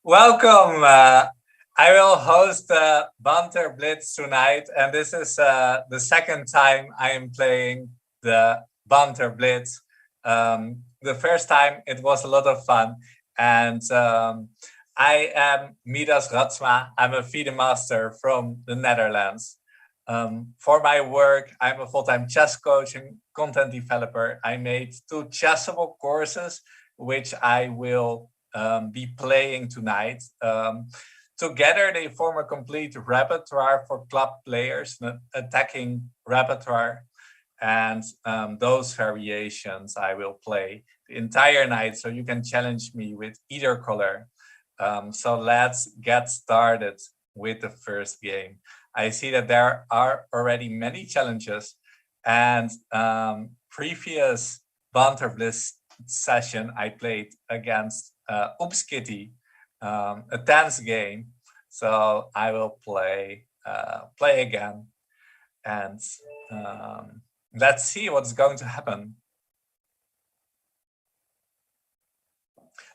Welcome. I will host Banter Blitz tonight, and this is the second time I am playing the Banter Blitz. The first time it was a lot of fun, and I am Midas Ratsma. I'm a FIDE master from the Netherlands. For my work, I'm a full-time chess coach and content developer. I made 2 chessable courses, which I will be playing tonight. Together, they form a complete repertoire for club players, an attacking repertoire. And those variations I will play the entire night, so you can challenge me with either color. So let's get started with the first game. I see that there are already many challenges, and previous Banter Blitz session I played against Oops Kitty, a tense game. So I will play again, and let's see what's going to happen.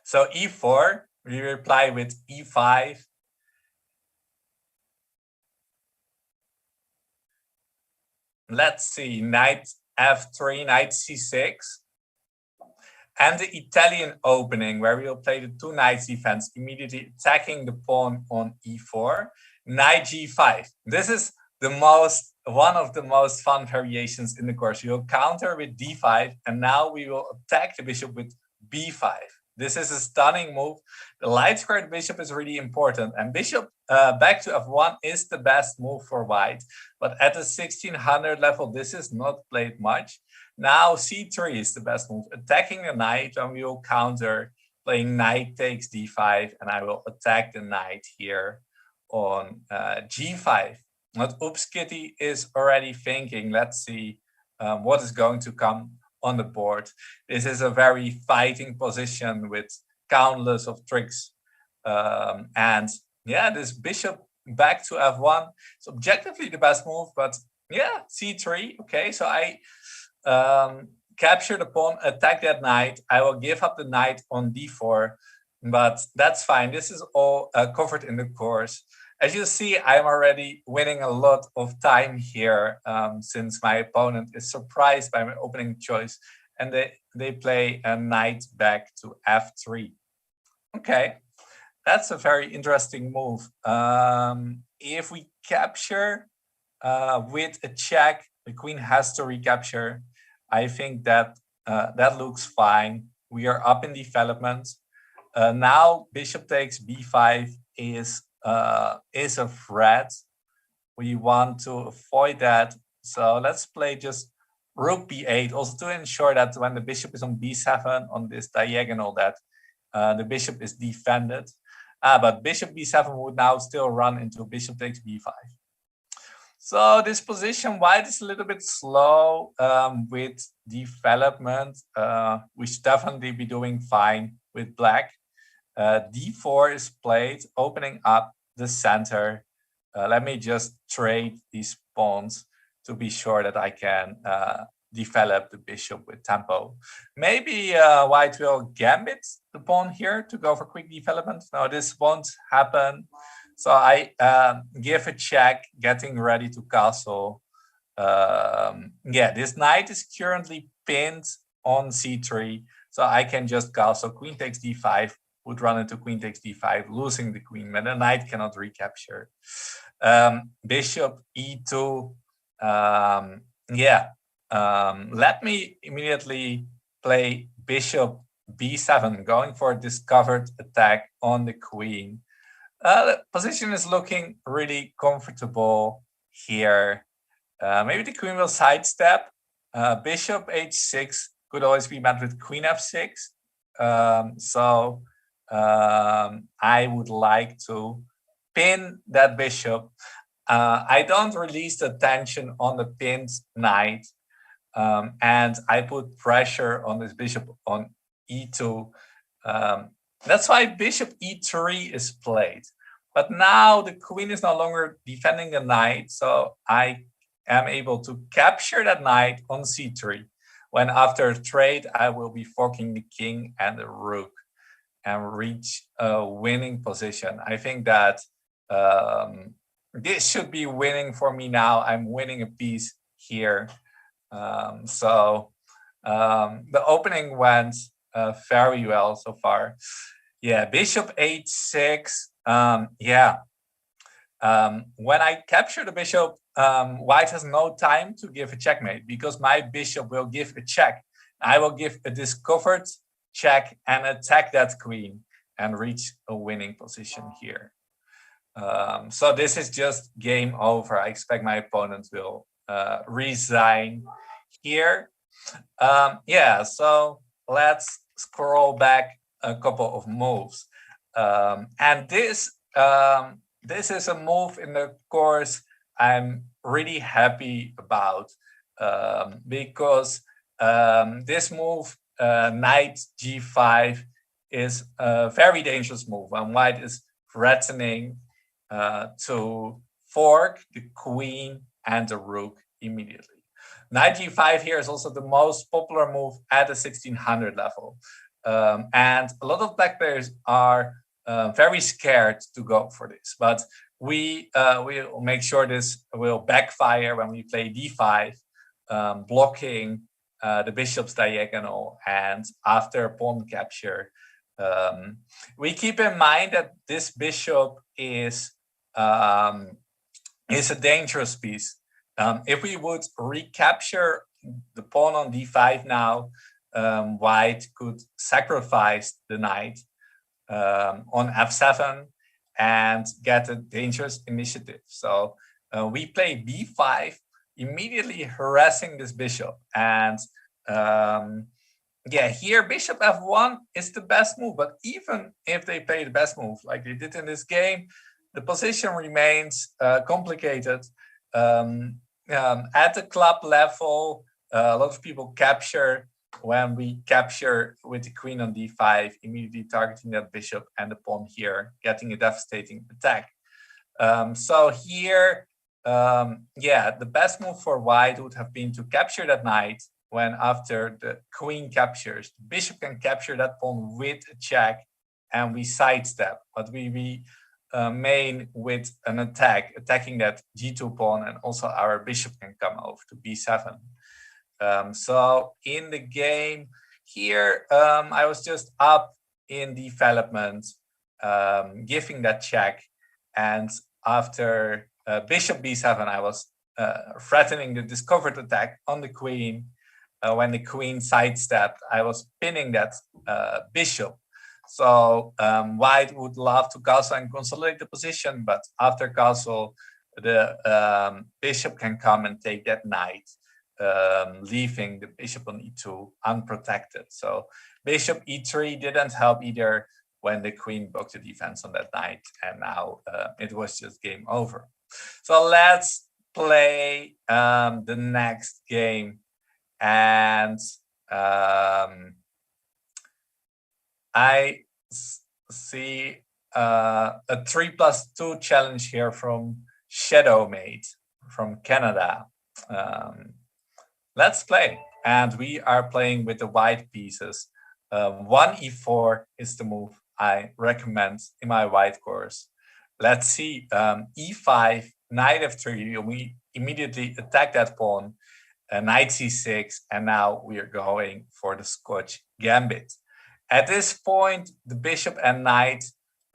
So e4, we reply with e5. Let's see, knight f3, knight c6. And the Italian opening, where we will play the 2 knights defense, immediately attacking the pawn on e4, knight g5. This is one of the most fun variations in the course. We will counter with d5, and now we will attack the bishop with b5. This is a stunning move. The light squared bishop is really important, and bishop back to f1 is the best move for white. But at the 1600 level, this is not played much. Now c3 is the best move, attacking the knight, and we will counter playing knight takes d5, and I will attack the knight here on g5. What Oops Kitty is already thinking. Let's see what is going to come on the board. This is a very fighting position with countless of tricks. And yeah, this bishop back to f1 is objectively the best move, but yeah, c3. Okay, so I capture the pawn, attack that knight. I will give up the knight on d4, but that's fine. This is all covered in the course. As you see, I'm already winning a lot of time here since my opponent is surprised by my opening choice, and they play a knight back to f3. Okay, that's a very interesting move. If we capture with a check, the queen has to recapture. I think that that looks fine. We are up in development. Now bishop takes b5 is a threat. We want to avoid that. So let's play just rook b8, also to ensure that when the bishop is on b7 on this diagonal, that the bishop is defended. But bishop b7 would now still run into bishop takes b5. So this position, white is a little bit slow with development. We should definitely be doing fine with black. d4 is played, opening up the center. Let me just trade these pawns to be sure that I can develop the bishop with tempo. Maybe white will gambit the pawn here to go for quick development. No, this won't happen. So I give a check, getting ready to castle. Yeah, this knight is currently pinned on c3, so I can just castle. Queen takes d5 would run into queen takes d5, losing the queen, but the knight cannot recapture. Bishop e2. Let me immediately play bishop b7, going for a discovered attack on the queen. The position is looking really comfortable here. Maybe the queen will sidestep. Bishop h6 could always be met with queen f6. I would like to pin that bishop. I don't release the tension on the pinned knight, and I put pressure on this bishop on e2. That's why bishop e3 is played. But now the queen is no longer defending the knight, so I am able to capture that knight on c3, when after a trade, I will be forking the king and the rook. and reach a winning position. I think that this should be winning for me now. I'm winning a piece here. So the opening went very well so far. Yeah, bishop h6. Yeah, when I capture the bishop, white has no time to give a checkmate because my bishop will give a check. I will give a discovered check and attack that queen and reach a winning position here. So this is just game over. I expect my opponent will resign here. Yeah, so let's scroll back a couple of moves. And this is a move in the course I'm really happy about because this move, knight g5, is a very dangerous move, and white is threatening to fork the queen and the rook immediately. Knight g5 here is also the most popular move at the 1600 level. And a lot of black players are very scared to go for this, but we will make sure this will backfire when we play d5, blocking the bishop's diagonal. And after pawn capture, we keep in mind that this bishop is a dangerous piece. If we would recapture the pawn on d5 now, white could sacrifice the knight on f7 and get a dangerous initiative. So we play b5, immediately harassing this bishop. And yeah, here bishop f1 is the best move. But even if they play the best move like they did in this game, the position remains complicated. At the club level, a lot of people capture when we capture with the queen on d5, immediately targeting that bishop and the pawn here, getting a devastating attack. So here, yeah, the best move for white would have been to capture that knight when after the queen captures, the bishop can capture that pawn with a check and we sidestep. But we main with an attack, attacking that g2 pawn, and also our bishop can come over to b7. So in the game here, I was just up in development, giving that check. And after bishop b7, I was threatening the discovered attack on the queen. When the queen sidestepped, I was pinning that bishop. So white would love to castle and consolidate the position, but after castle, the bishop can come and take that knight, leaving the bishop on e2 unprotected. So bishop e3 didn't help either when the queen broke the defense on that knight, and now it was just game over. So let's play the next game. And I see a 3+2 challenge here from Shadowmate from Canada. Let's play. And we are playing with the white pieces. 1e4 is the move I recommend in my white course. Let's see, e5, knight f3, we immediately attack that pawn, knight c6, and now we are going for the Scotch gambit. At this point, the bishop and knight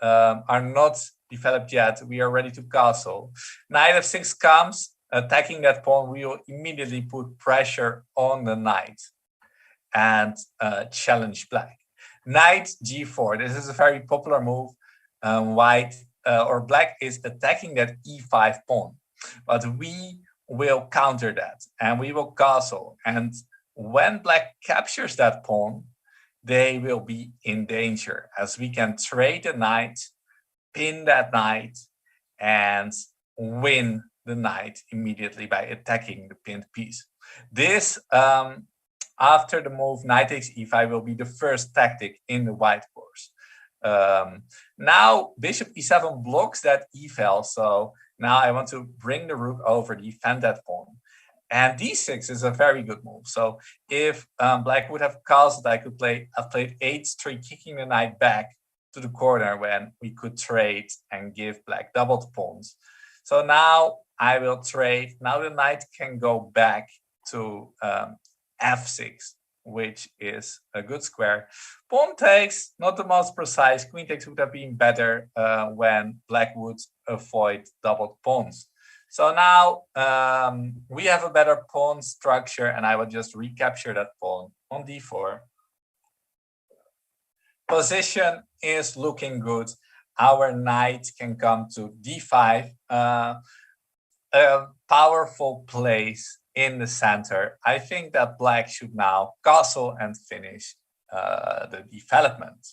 are not developed yet. We are ready to castle. Knight f6 comes, attacking that pawn. We will immediately put pressure on the knight and challenge black. Knight g4. This is a very popular move. White or black is attacking that e5 pawn, but we will counter that and we will castle. And when black captures that pawn, they will be in danger, as we can trade the knight, pin that knight, and win the knight immediately by attacking the pinned piece. This, after the move knight takes e5, will be the first tactic in the white course. Now bishop e7 blocks that e-file, so now I want to bring the rook over, defend that pawn. And d6 is a very good move. So if black would have castled, I've played h3, kicking the knight back to the corner when we could trade and give black doubled pawns. So now I will trade. Now the knight can go back to f6, which is a good square. Pawn takes, not the most precise. Queen takes would have been better when black would avoid doubled pawns. So now we have a better pawn structure, and I will just recapture that pawn on d4. Position is looking good. Our knight can come to d5, a powerful place in the center. I think that black should now castle and finish the development.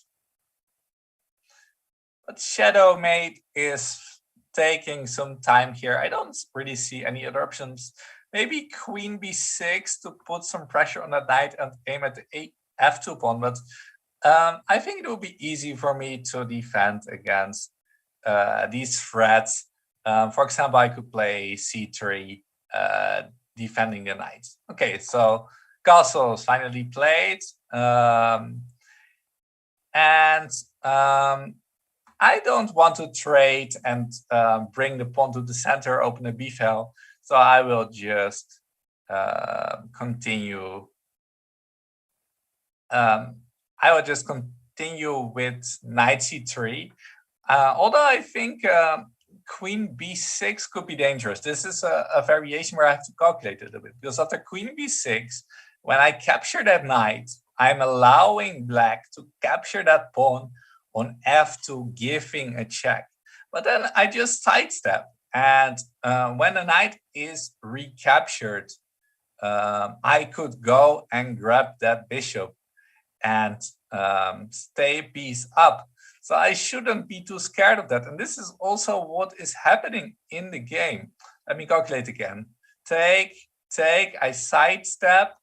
But Shadow Mate is taking some time here. I don't really see any other options. Maybe queen b6 to put some pressure on the knight and aim at the f2 pawn, but I think it will be easy for me to defend against these threats. For example, I could play c3, defending the knight. Okay, so castle is finally played. I don't want to trade and bring the pawn to the center, open a b-file. So I will just continue. I will just continue with knight c3. Although I think queen b6 could be dangerous. This is a variation where I have to calculate a little bit, because after queen b6, when I capture that knight, I'm allowing black to capture that pawn on f2, giving a check. But then I just sidestep. And when the knight is recaptured, I could go and grab that bishop and stay piece up. So I shouldn't be too scared of that. And this is also what is happening in the game. Let me calculate again. Take, I sidestep,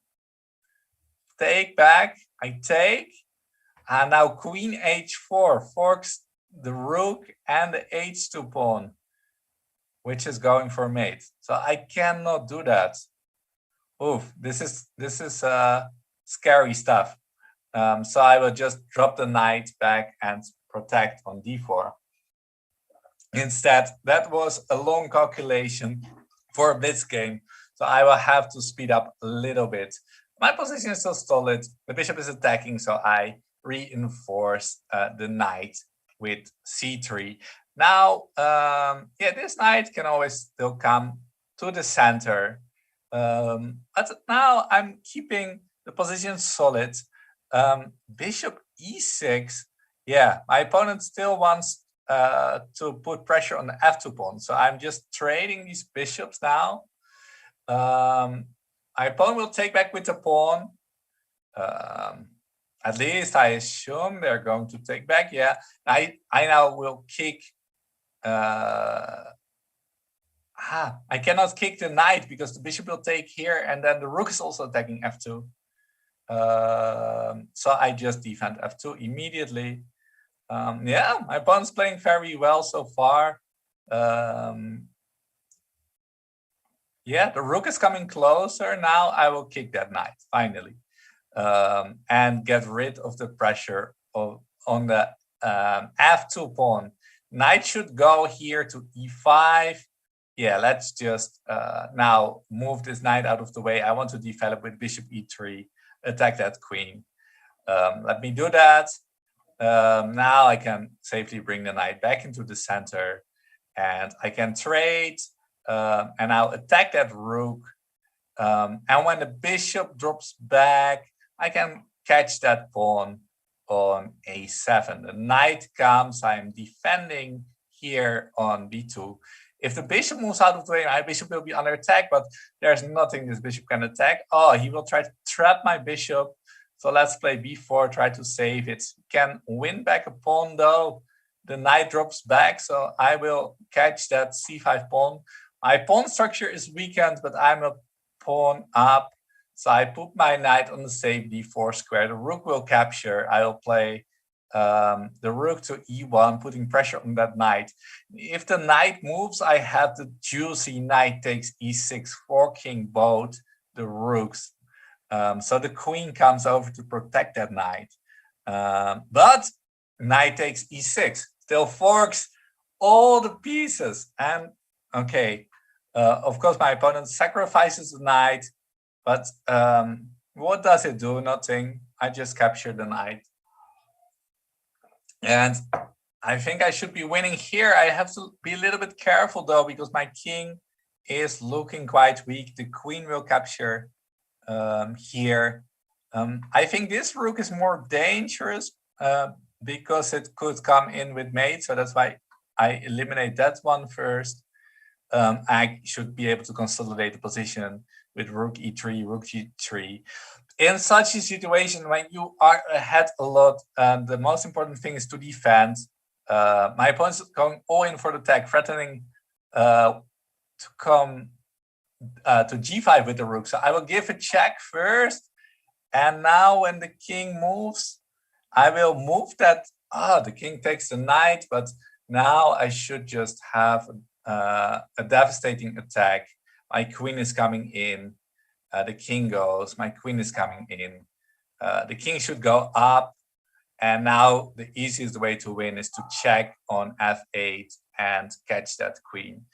take back, I take, and now queen h4 forks the rook and the h2 pawn, which is going for mate. So I cannot do that. Oof, this is scary stuff. So I will just drop the knight back and protect on d4. Instead, that was a long calculation for a blitz game. So I will have to speed up a little bit. My position is still solid. The bishop is attacking, so I reinforce the knight with c3. Now, yeah, this knight can always still come to the center. But now I'm keeping the position solid. Bishop e6. Yeah, my opponent still wants to put pressure on the f2 pawn. So I'm just trading these bishops now. My opponent will take back with the pawn. At least I assume they're going to take back. Yeah, I now will kick. I cannot kick the knight because the bishop will take here, and then the rook is also attacking f2. So I just defend f2 immediately. Yeah, my opponent's playing very well so far. Yeah, the rook is coming closer. Now I will kick that knight, finally. And get rid of the pressure on the f2 pawn. Knight should go here to e5. Yeah, let's just now move this knight out of the way. I want to develop with bishop e3, attack that queen. Let me do that. Now I can safely bring the knight back into the center, and I can trade, and I'll attack that rook. And when the bishop drops back, I can catch that pawn on a7. The knight comes, I'm defending here on b2. If the bishop moves out of the way, my bishop will be under attack, but there's nothing this bishop can attack. Oh, he will try to trap my bishop. So let's play b4, try to save it. Can win back a pawn though. The knight drops back, so I will catch that c5 pawn. My pawn structure is weakened, but I'm a pawn up. So I put my knight on the safe d4 square. The rook will capture. I will play the rook to e1, putting pressure on that knight. If the knight moves, I have the juicy knight takes e6, forking both the rooks. So the queen comes over to protect that knight. But knight takes e6, still forks all the pieces. And okay, of course, my opponent sacrifices the knight, but what does it do? Nothing. I just captured the knight. And I think I should be winning here. I have to be a little bit careful though, because my king is looking quite weak. The queen will capture here. I think this rook is more dangerous because it could come in with mate. So that's why I eliminate that one first. I should be able to consolidate the position with rook e3, rook g3. In such a situation, when you are ahead a lot, the most important thing is to defend. My opponent's going all in for the attack, threatening to come to g5 with the rook. So I will give a check first. And now when the king moves, I will move that. The king takes the knight, but now I should just have a devastating attack. My queen is coming in. The king goes, my queen is coming in. The king should go up. And now the easiest way to win is to check on f8 and catch that queen.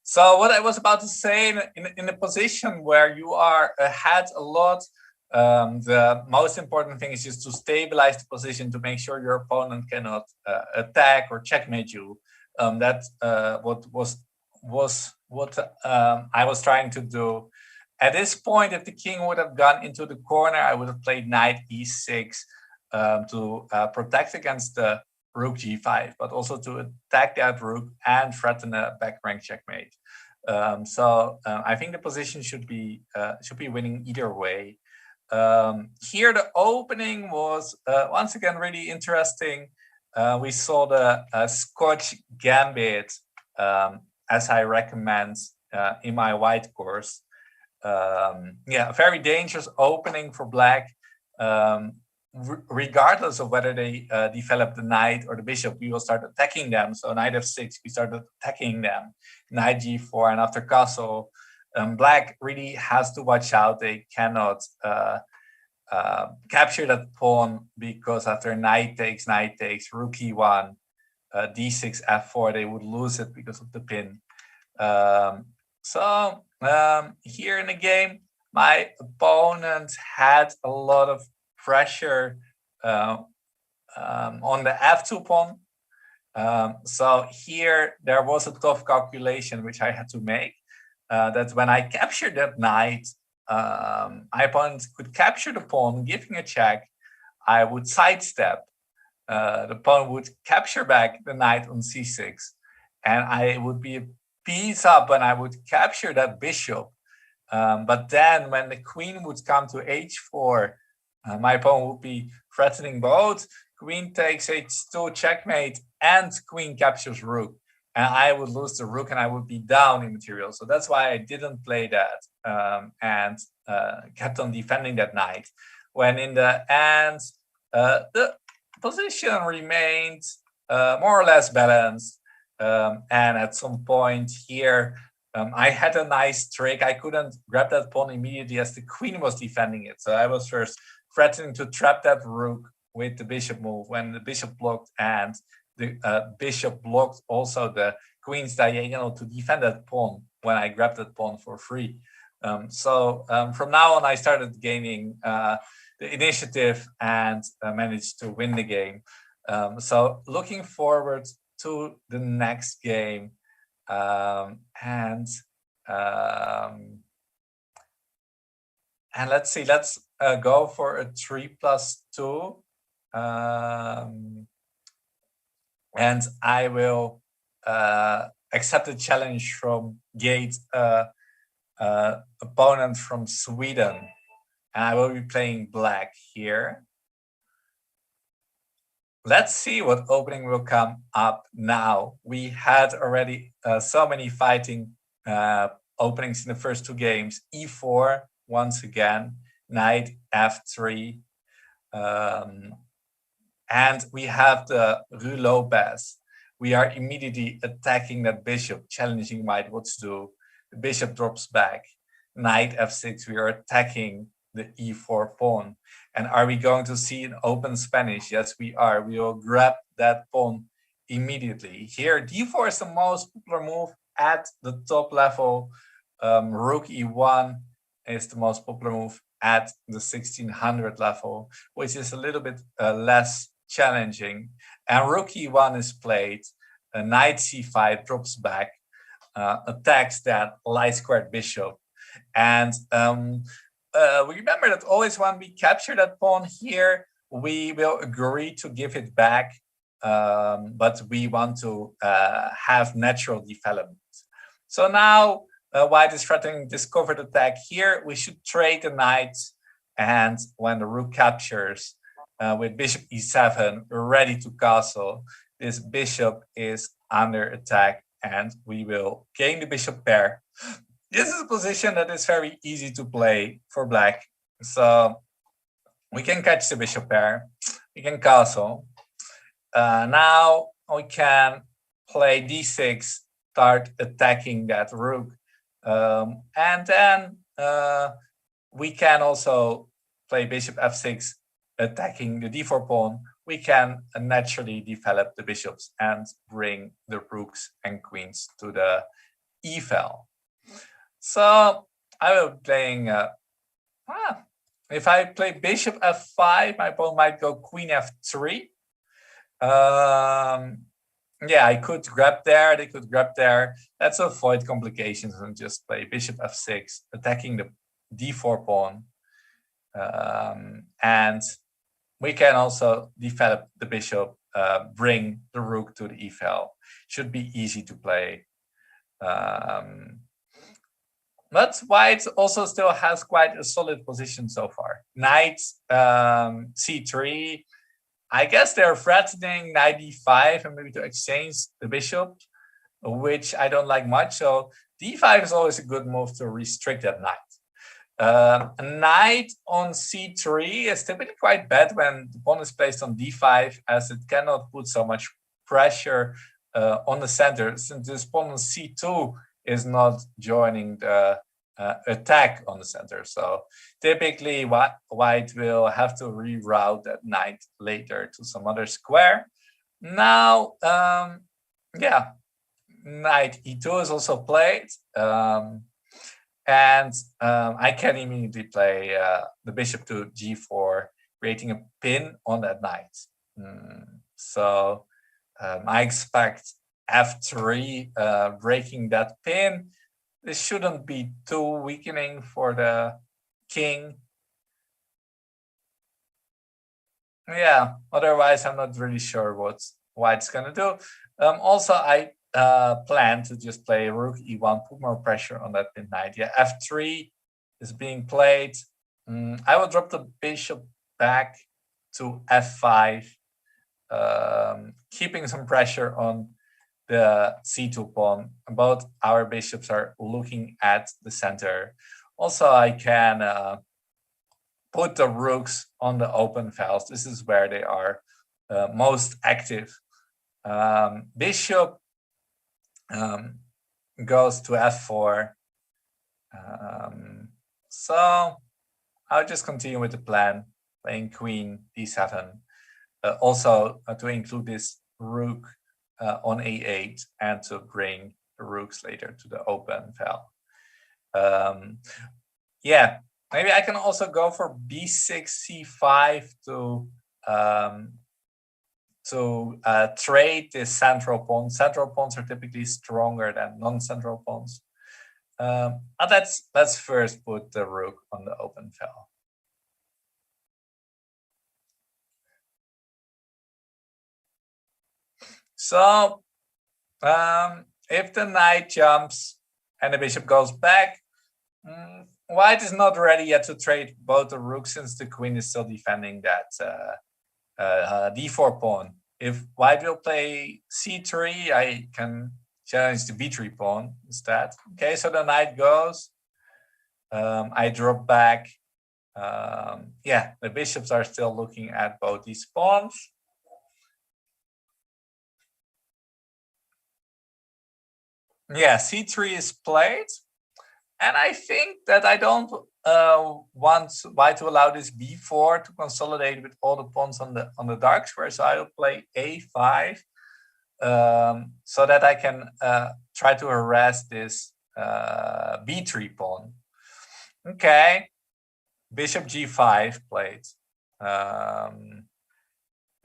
So what I was about to say, in a position where you are ahead a lot, the most important thing is just to stabilize the position to make sure your opponent cannot attack or checkmate you. That's what I was trying to do. At this point, if the king would have gone into the corner, I would have played knight e6 to protect against the rook g5, but also to attack that rook and threaten a back rank checkmate. So I think the position should be winning either way. Here the opening was once again really interesting. We saw the Scotch Gambit as I recommend in my white course. Yeah, very dangerous opening for black. Regardless of whether they develop the knight or the bishop, we will start attacking them. So knight f6, we started attacking them. Knight g4, and after castle, black really has to watch out. They cannot capture that pawn, because after knight takes, rook e1, d6, f4, they would lose it because of the pin. So here in the game, my opponent had a lot of pressure on the f2 pawn. So here there was a tough calculation which I had to make, that when I captured that knight, my opponent could capture the pawn, giving a check. I would sidestep. The pawn would capture back the knight on c6, and I would be a piece up and I would capture that bishop. But then when the queen would come to h4, my opponent would be threatening both queen takes h2 checkmate and queen captures rook. And I would lose the rook and I would be down in material. So that's why I didn't play that and kept on defending that knight. When in the end, the position remained more or less balanced. And at some point here, I had a nice trick. I couldn't grab that pawn immediately as the queen was defending it. So I was first threatening to trap that rook with the bishop move when the bishop blocked, and the bishop blocked also the queen's diagonal to defend that pawn when I grabbed that pawn for free. So from now on, I started gaining the initiative and managed to win the game. So looking forward to the next game. And let's see, let's go for a 3+2. And I will accept the challenge from Gate, opponent from Sweden. And I will be playing black here. Let's see what opening will come up now. We had already so many fighting openings in the first two games. e4, once again, knight f3. And we have the rouleau pass. We are immediately attacking that bishop, challenging white what to do. The bishop drops back. Knight f6, we are attacking the e4 pawn. And are we going to see an open Spanish? Yes, we are. We will grab that pawn immediately. Here, d4 is the most popular move at the top level. Rook e1 is the most popular move at the 1600 level, which is a little bit less challenging. And rook e1 is played. Knight c5 drops back, attacks that light squared bishop. And we remember that always when we capture that pawn here, we will agree to give it back, but we want to have natural development. So now white is threatening this covered attack here. We should trade the knight, and when the rook captures with bishop e7 ready to castle, this bishop is under attack and we will gain the bishop pair. This is a position that is very easy to play for black. So we can catch the bishop pair, we can castle. Now we can play d6, start attacking that rook. And then we can also play bishop f6, attacking the d4 pawn. We can naturally develop the bishops and bring the rooks and queens to the e file. So I will be playing, if I play bishop f5, my pawn might go queen f3. Yeah, I could grab there, they could grab there. Let's avoid complications and just play bishop f6, attacking the d4 pawn. And we can also develop the bishop, bring the rook to the e file. Should be easy to play. But white also still has quite a solid position so far. Knight c3. I guess they're threatening knight d5 and maybe to exchange the bishop, which I don't like much. So d5 is always a good move to restrict that knight. A knight on c3 is typically quite bad when the pawn is placed on d5, as it cannot put so much pressure on the center, since this pawn on c2 is not joining the attack on the center. So typically white will have to reroute that knight later to some other square. Now, yeah, knight e2 is also played. And I can immediately play the bishop to g4, creating a pin on that knight. So I expect f3, breaking that pin. This shouldn't be too weakening for the king. Yeah, otherwise I'm not really sure what white's gonna do. Also, I plan to just play rook e1, put more pressure on that pin knight. Yeah, f3 is being played. I will drop the bishop back to f5, keeping some pressure on the c2 pawn. Both our bishops are looking at the center. Also, I can put the rooks on the open files. This is where they are most active. Bishop goes to f4. So I'll just continue with the plan, playing queen d7. Also to include this rook on a8 and to bring the rooks later to the open file. Yeah, maybe I can also go for b6, c5 to trade this central pawn. Central pawns are typically stronger than non-central pawns. But let's first put the rook on the open file. So if the knight jumps and the bishop goes back, white is not ready yet to trade both the rooks, since the queen is still defending that d4 pawn. If white will play c3, I can challenge the b3 pawn instead. Okay, so the knight goes. I drop back. Yeah, the bishops are still looking at both these pawns. Yeah, c3 is played. And I think that I don't want white to allow this b4 to consolidate with all the pawns on the dark square. So I'll play a5 so that I can try to harass this b3 pawn. Okay, bishop g5 played.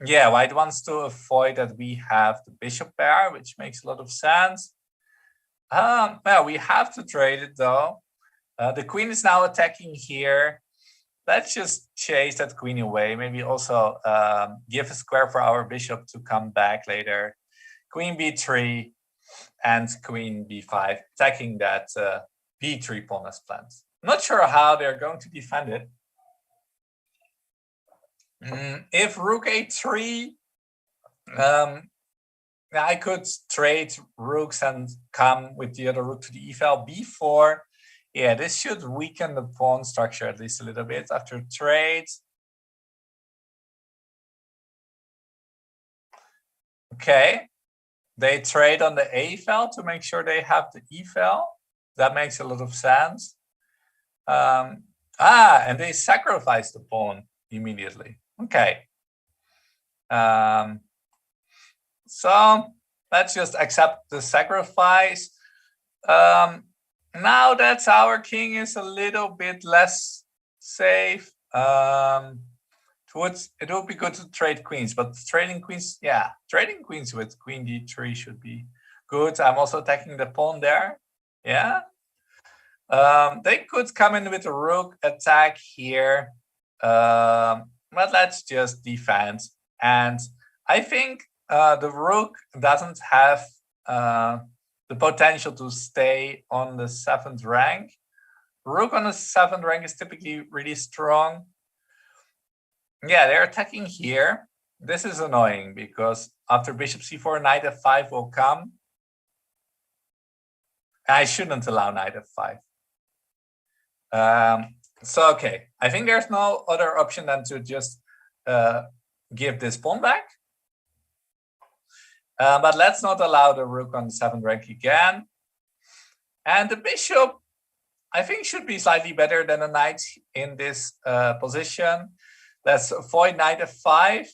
Yeah, white wants to avoid that we have the bishop pair, which makes a lot of sense. Well, we have to trade it though. The queen is now attacking here. Let's just chase that queen away. Maybe also give a square for our bishop to come back later. Queen b3 and queen b5, attacking that b3 pawn as planned. Not sure how they're going to defend it. If rook a3, I could trade rooks and come with the other rook to the e-file. b4, yeah, this should weaken the pawn structure at least a little bit after trade. Okay, they trade on the a-file to make sure they have the e-file. That makes a lot of sense. And they sacrifice the pawn immediately. Okay. So let's just accept the sacrifice. Now that our king is a little bit less safe, it would be good to trade queens, but trading queens, yeah, trading queens with queen d3 should be good. I'm also attacking the pawn there. Yeah. They could come in with a rook attack here, but let's just defend. And I think the rook doesn't have the potential to stay on the 7th rank. Rook on the 7th rank is typically really strong. Yeah, they're attacking here. This is annoying because after bishop c4, knight f5 will come. I shouldn't allow knight f5. So, okay, I think there's no other option than to just give this pawn back. But let's not allow the rook on the 7th rank again. And the bishop, I think, should be slightly better than the knight in this position. Let's avoid knight f5.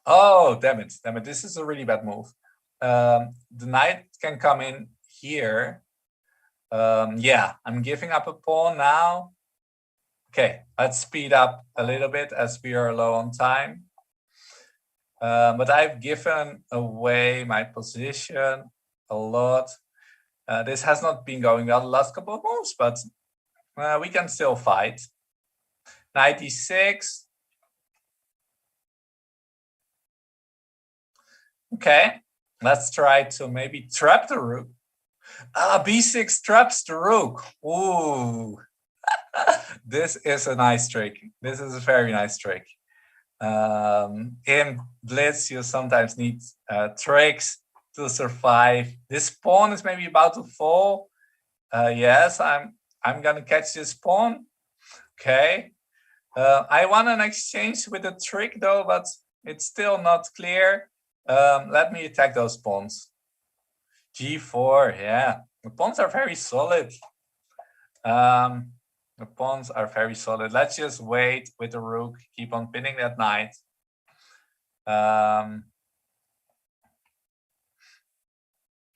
Oh, damn it. This is a really bad move. The knight can come in here. Yeah, I'm giving up a pawn now. Okay, let's speed up a little bit as we are low on time. But I've given away my position a lot. This has not been going well the last couple of moves, but we can still fight. Knight e6. Okay, let's try to maybe trap the rook. b6 traps the rook. Ooh. This is a nice trick. This is a very nice trick. In Blitz, you sometimes need tricks to survive. This pawn is maybe about to fall. Yes, I'm gonna catch this pawn. Okay. I want an exchange with a trick though, but it's still not clear. Let me attack those pawns. g4, yeah. The pawns are very solid. The pawns are very solid. Let's just wait with the rook, keep on pinning that knight.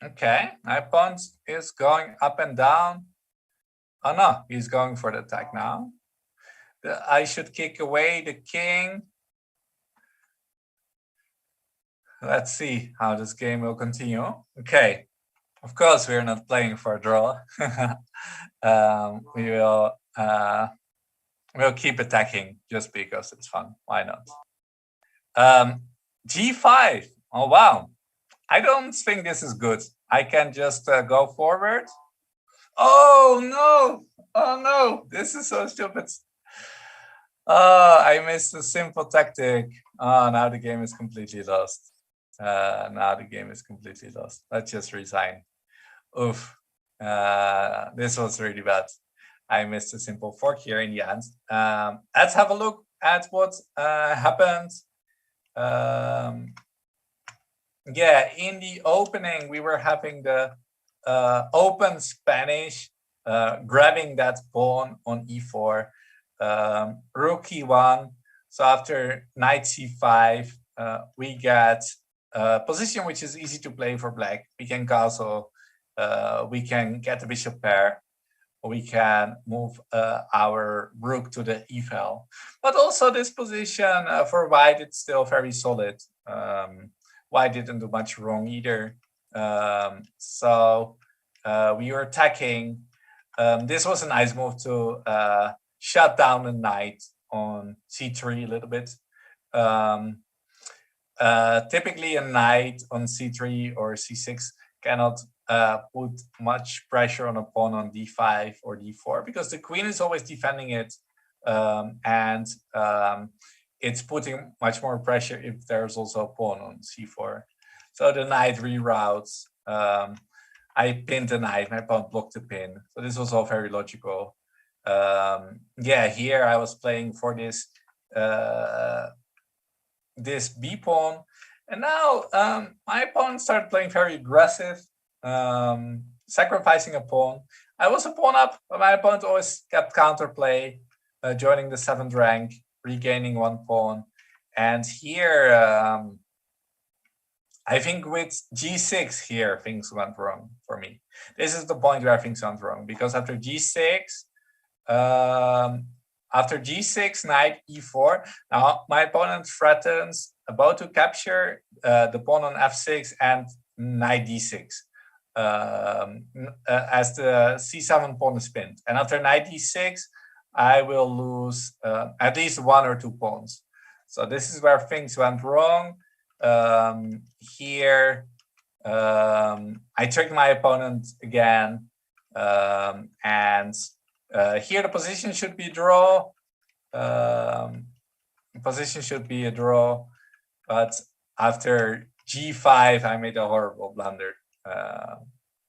Okay, my pawn is going up and down. Oh no, he's going for the attack now. I should kick away the king. Let's see how this game will continue. Okay, of course we're not playing for a draw. We'll keep attacking just because it's fun. Why not? g5. Oh wow, I don't think this is good. I can just go forward. Oh no! Oh no! This is so stupid. Oh, I missed a simple tactic. Oh, now the game is completely lost. Let's just resign. Oof. This was really bad. I missed a simple fork here in the end. Let's have a look at what happened. Yeah, in the opening, we were having the open Spanish, grabbing that pawn on e4, rook e1. So after knight c5, we get a position which is easy to play for black. We can castle, we can get the bishop pair, we can move our rook to the e file. But also this position for white, it's still very solid. White didn't do much wrong either. So we were attacking. This was a nice move to shut down the knight on c3 a little bit. Typically a knight on c3 or c6 cannot put much pressure on a pawn on d5 or d4 because the queen is always defending it, and it's putting much more pressure if there's also a pawn on c4. So the knight reroutes. I pinned the knight, my pawn blocked the pin. So this was all very logical. Yeah, here I was playing for this this b pawn, and now my opponent started playing very aggressive, sacrificing a pawn. I was a pawn up, but my opponent always kept counterplay, joining the 7th rank, regaining 1 pawn. And here, I think with g6 here, things went wrong for me. This is the point where things went wrong, because after g6, knight e4, now my opponent threatens about to capture the pawn on f6 and knight d6 as the c7 pawn is pinned. And after knight d6, I will lose at least 1 or 2 pawns. So this is where things went wrong. Here, I tricked my opponent again, and here the position should be draw. Position should be a draw, but after g5, I made a horrible blunder.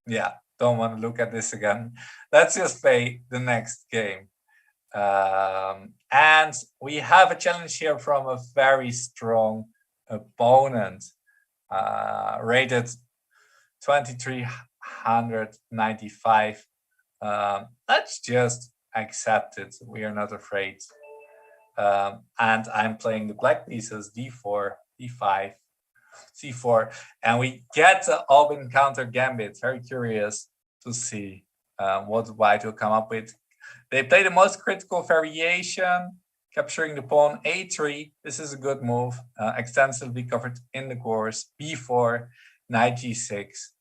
Yeah, don't want to look at this again. Let's just play the next game. And we have a challenge here from a very strong opponent, rated 2395. Let's just accept it. We are not afraid. And I'm playing the black pieces, d4, d5, c4, and we get the open counter gambit. Very curious to see what white will come up with. They play the most critical variation, capturing the pawn a3. This is a good move, extensively covered in the course. b4, knight g6.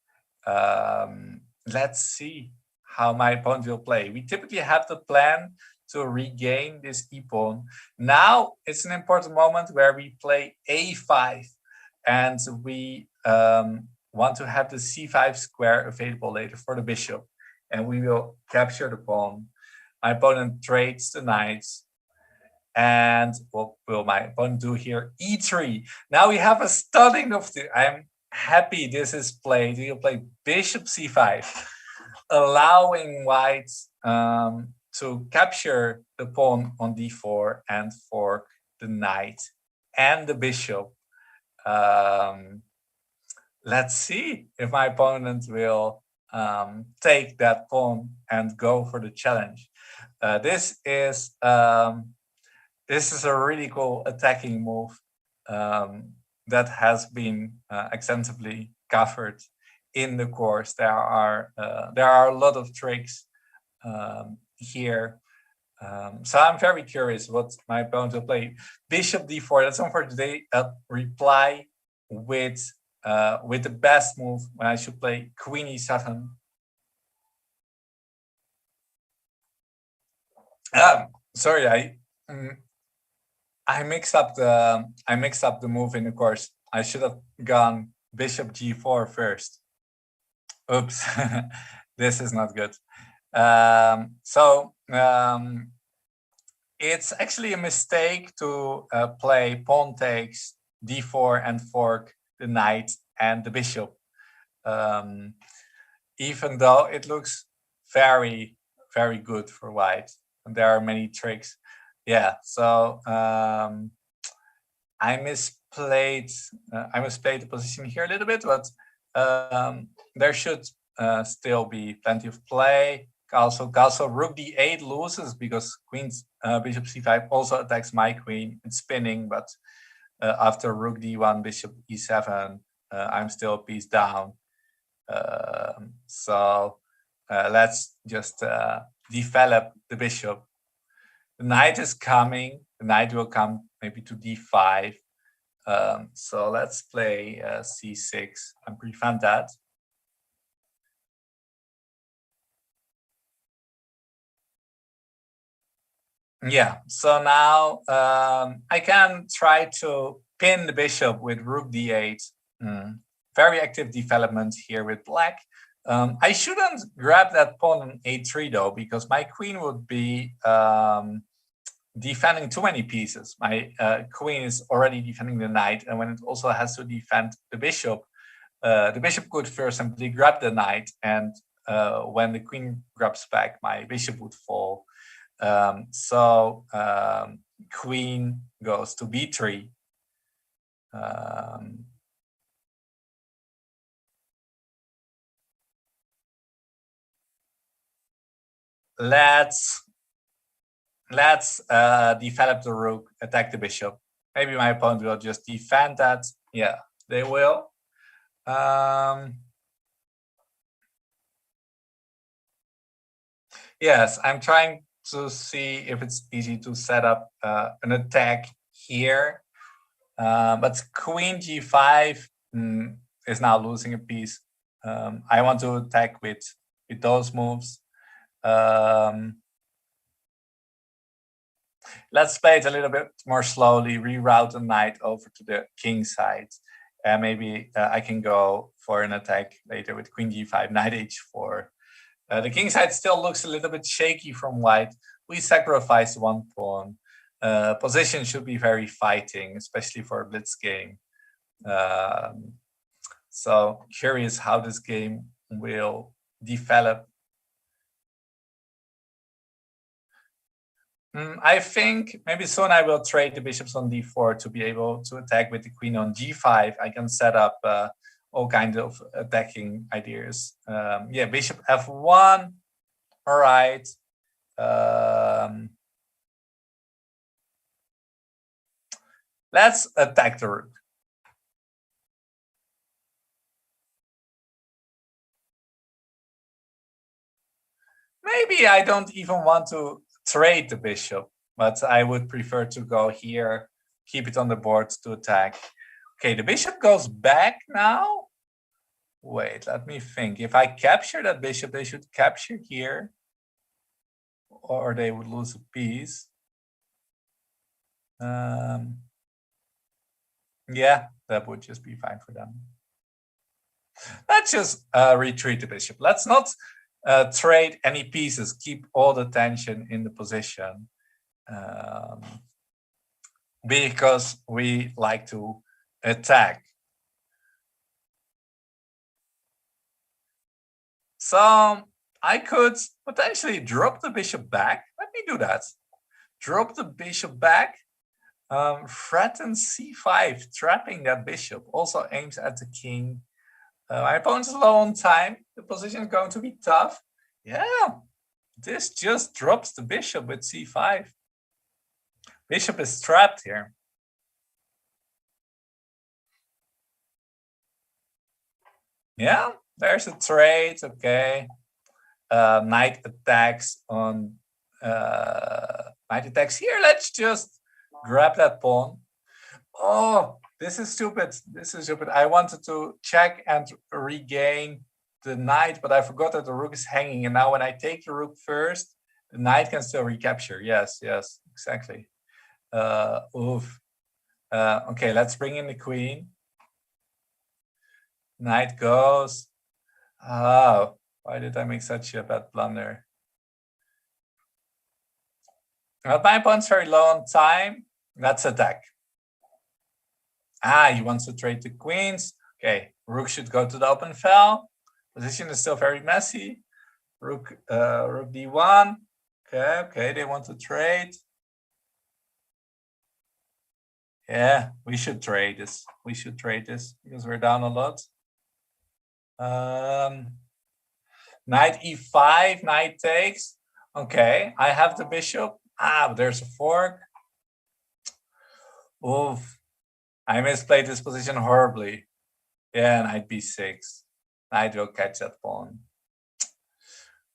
Let's see how my opponent will play. We typically have the plan to regain this e-pawn. Now it's an important moment where we play a5, and we want to have the c5 square available later for the bishop, and we will capture the pawn. My opponent trades the knights, and what will my opponent do here? e3. Now we have a stunning of the. I'm happy this is played. We'll play bishop c5, allowing white to capture the pawn on d4 and fork the knight and the bishop. Let's see if my opponent will take that pawn and go for the challenge. This is a really cool attacking move that has been extensively covered in the course. There are a lot of tricks here. So I'm very curious what my opponent will play. Bishop d4, that's one for today. Reply with the best move when I should play queen e7. Sorry, I mixed up the move in the course. I should have gone bishop g4 first. Oops, this is not good. It's actually a mistake to play pawn takes d4 and fork the knight and the bishop, even though it looks very, very good for white. And there are many tricks. Yeah, so I misplayed the position here a little bit, but there should still be plenty of play. Castle rook d8 loses because bishop c5 also attacks my queen. It's spinning, but after rook d1, bishop e7, I'm still a piece down. So let's just develop the bishop. The knight is coming. The knight will come maybe to d5. So let's play c6 and prevent that. Yeah, so now I can try to pin the bishop with rook d8. Very active development here with black. I shouldn't grab that pawn on a3 though, because my queen would be defending too many pieces. My queen is already defending the knight, and when it also has to defend the bishop could first simply grab the knight, and when the queen grabs back, my bishop would fall. Queen goes to b3. Let's develop the rook, attack the bishop. Maybe my opponent will just defend that. Yeah, they will. Yes, I'm trying to see if it's easy to set up an attack here. But queen g5 is now losing a piece. I want to attack with those moves. Let's play it a little bit more slowly, reroute the knight over to the king side. And maybe I can go for an attack later with queen g5, knight h4. The king side still looks a little bit shaky from white. We sacrifice one pawn. Position should be very fighting, especially for a blitz game. So curious how this game will develop. I think maybe soon I will trade the bishops on d4 to be able to attack with the queen on g5. I can set up all kinds of attacking ideas. Yeah, bishop f1. All right. Let's attack the rook. Maybe I don't even want to trade the bishop, but I would prefer to go here, keep it on the board to attack. Okay, the bishop goes back now. Wait, let me think. If I capture that bishop, they should capture here, or they would lose a piece. Yeah, that would just be fine for them. Let's just retreat the bishop. Let's not trade any pieces. Keep all the tension in the position. Because we like to attack. So I could potentially drop the bishop back. Let me do that. Drop the bishop back. Threaten c5, trapping that bishop. Also aims at the king. My opponent is low on time. The position is going to be tough. Yeah, this just drops the bishop with c5. Bishop is trapped here. Yeah, there's a trade. Okay. Knight attacks on knight attacks here. Let's just grab that pawn. Oh, this is stupid. This is stupid. I wanted to check and regain the knight, but I forgot that the rook is hanging. And now when I take the rook first, the knight can still recapture. Yes, yes, exactly. Oof. Okay, let's bring in the queen. Knight goes. Oh, why did I make such a bad blunder? But my opponent's very low on time. Let's attack. Ah, he wants to trade the queens. Okay, rook should go to the open fell. Position is still very messy. Rook d1. Okay, they want to trade. Yeah, we should trade this. We should trade this because we're down a lot. Knight e5, knight takes. Okay, I have the bishop. But there's a fork. Oof. I misplayed this position horribly. Yeah, knight b6. Knight will catch that pawn.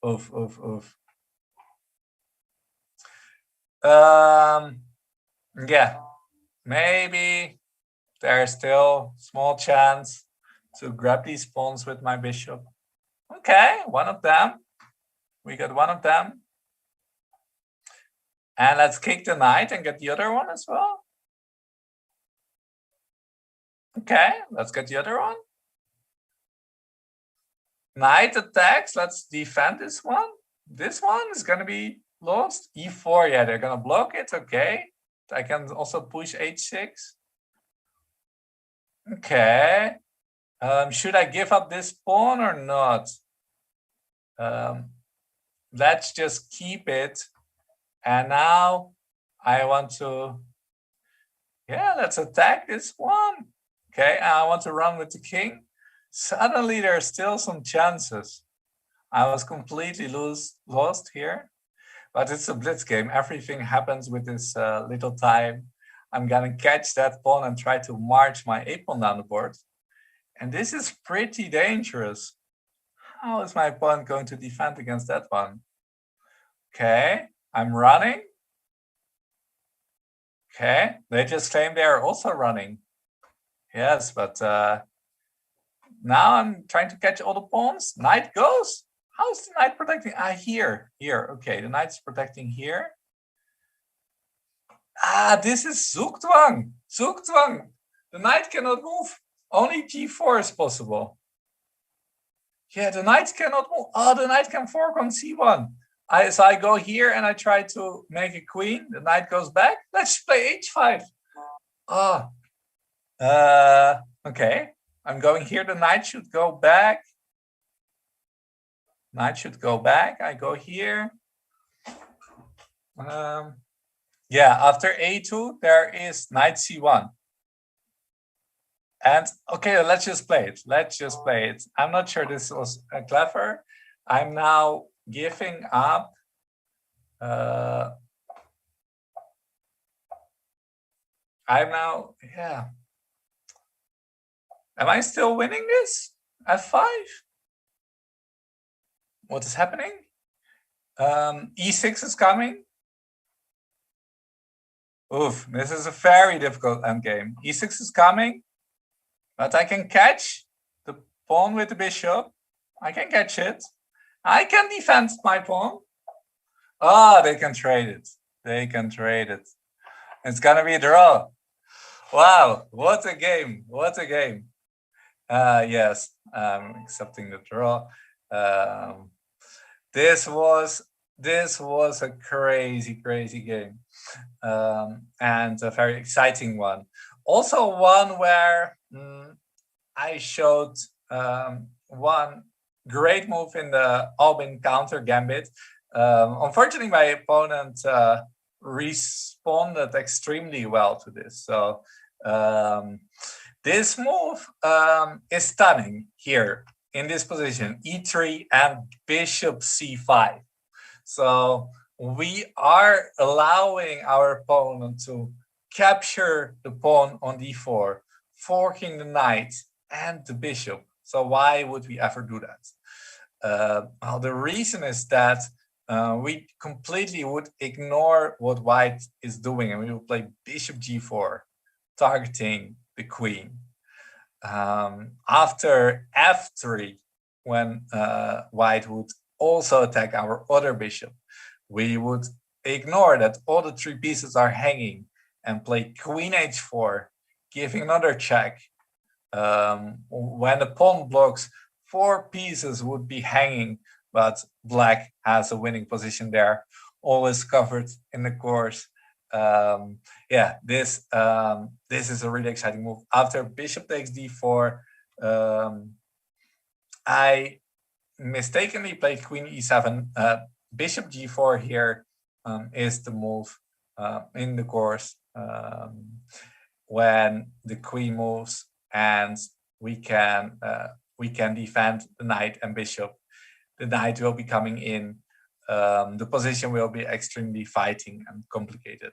Oof, oof, oof. Yeah, maybe there's still small chance to grab these pawns with my bishop. Okay, one of them. We got one of them. And let's kick the knight and get the other one as well. Okay, let's get the other one. Knight attacks. Let's defend this one. This one is going to be lost. e4. Yeah, they're going to block it. Okay. I can also push h6. Okay. Should I give up this pawn or not? Let's just keep it. And now I want to, yeah, let's attack this one. Okay, I want to run with the king. Suddenly there are still some chances. I was completely lost here, but it's a blitz game. Everything happens with this little time. I'm gonna catch that pawn and try to march my a pawn down the board. And this is pretty dangerous. How is my opponent going to defend against that one? Okay, I'm running. Okay, they just claim they are also running. Yes, but now I'm trying to catch all the pawns. Knight goes. How's the knight protecting? Here. Okay, the knight's protecting here. This is Zugzwang. Zugzwang. The knight cannot move. Only g4 is possible. Yeah, the knight cannot move. Oh, the knight can fork on c1. So I go here and I try to make a queen. The knight goes back. Let's play h5. Okay. I'm going here. The knight should go back. Knight should go back. I go here. Yeah, after a2, there is knight c1. And okay, let's just play it. Let's just play it. I'm not sure this was clever. I'm now giving up. I'm now, yeah. Am I still winning this? f5? What is happening? e6 is coming. Oof, this is a very difficult endgame. e6 is coming, but I can catch the pawn with the bishop. I can catch it. I can defend my pawn. They can trade it. They can trade it. It's gonna be a draw. Wow, what a game. What a game. Yes, I'm accepting the draw. This was a crazy game, and a very exciting one. Also one where I showed one great move in the Albin counter gambit. Unfortunately, my opponent responded extremely well to this. So this move is stunning here in this position, e3 and bishop c5. So we are allowing our opponent to capture the pawn on d4, forking the knight and the bishop. So why would we ever do that? Well, the reason is that we completely would ignore what white is doing, and we will play bishop g4, targeting the queen. After f3, when white would also attack our other bishop, we would ignore that all the three pieces are hanging and play queen h4, giving another check. When the pawn blocks, four pieces would be hanging, but black has a winning position there, always covered in the course. Yeah, this is a really exciting move. After bishop takes d4, I mistakenly played queen e7. Bishop g4 here is the move in the course when the queen moves, and we can defend the knight and bishop. The knight will be coming in. The position will be extremely fighting and complicated.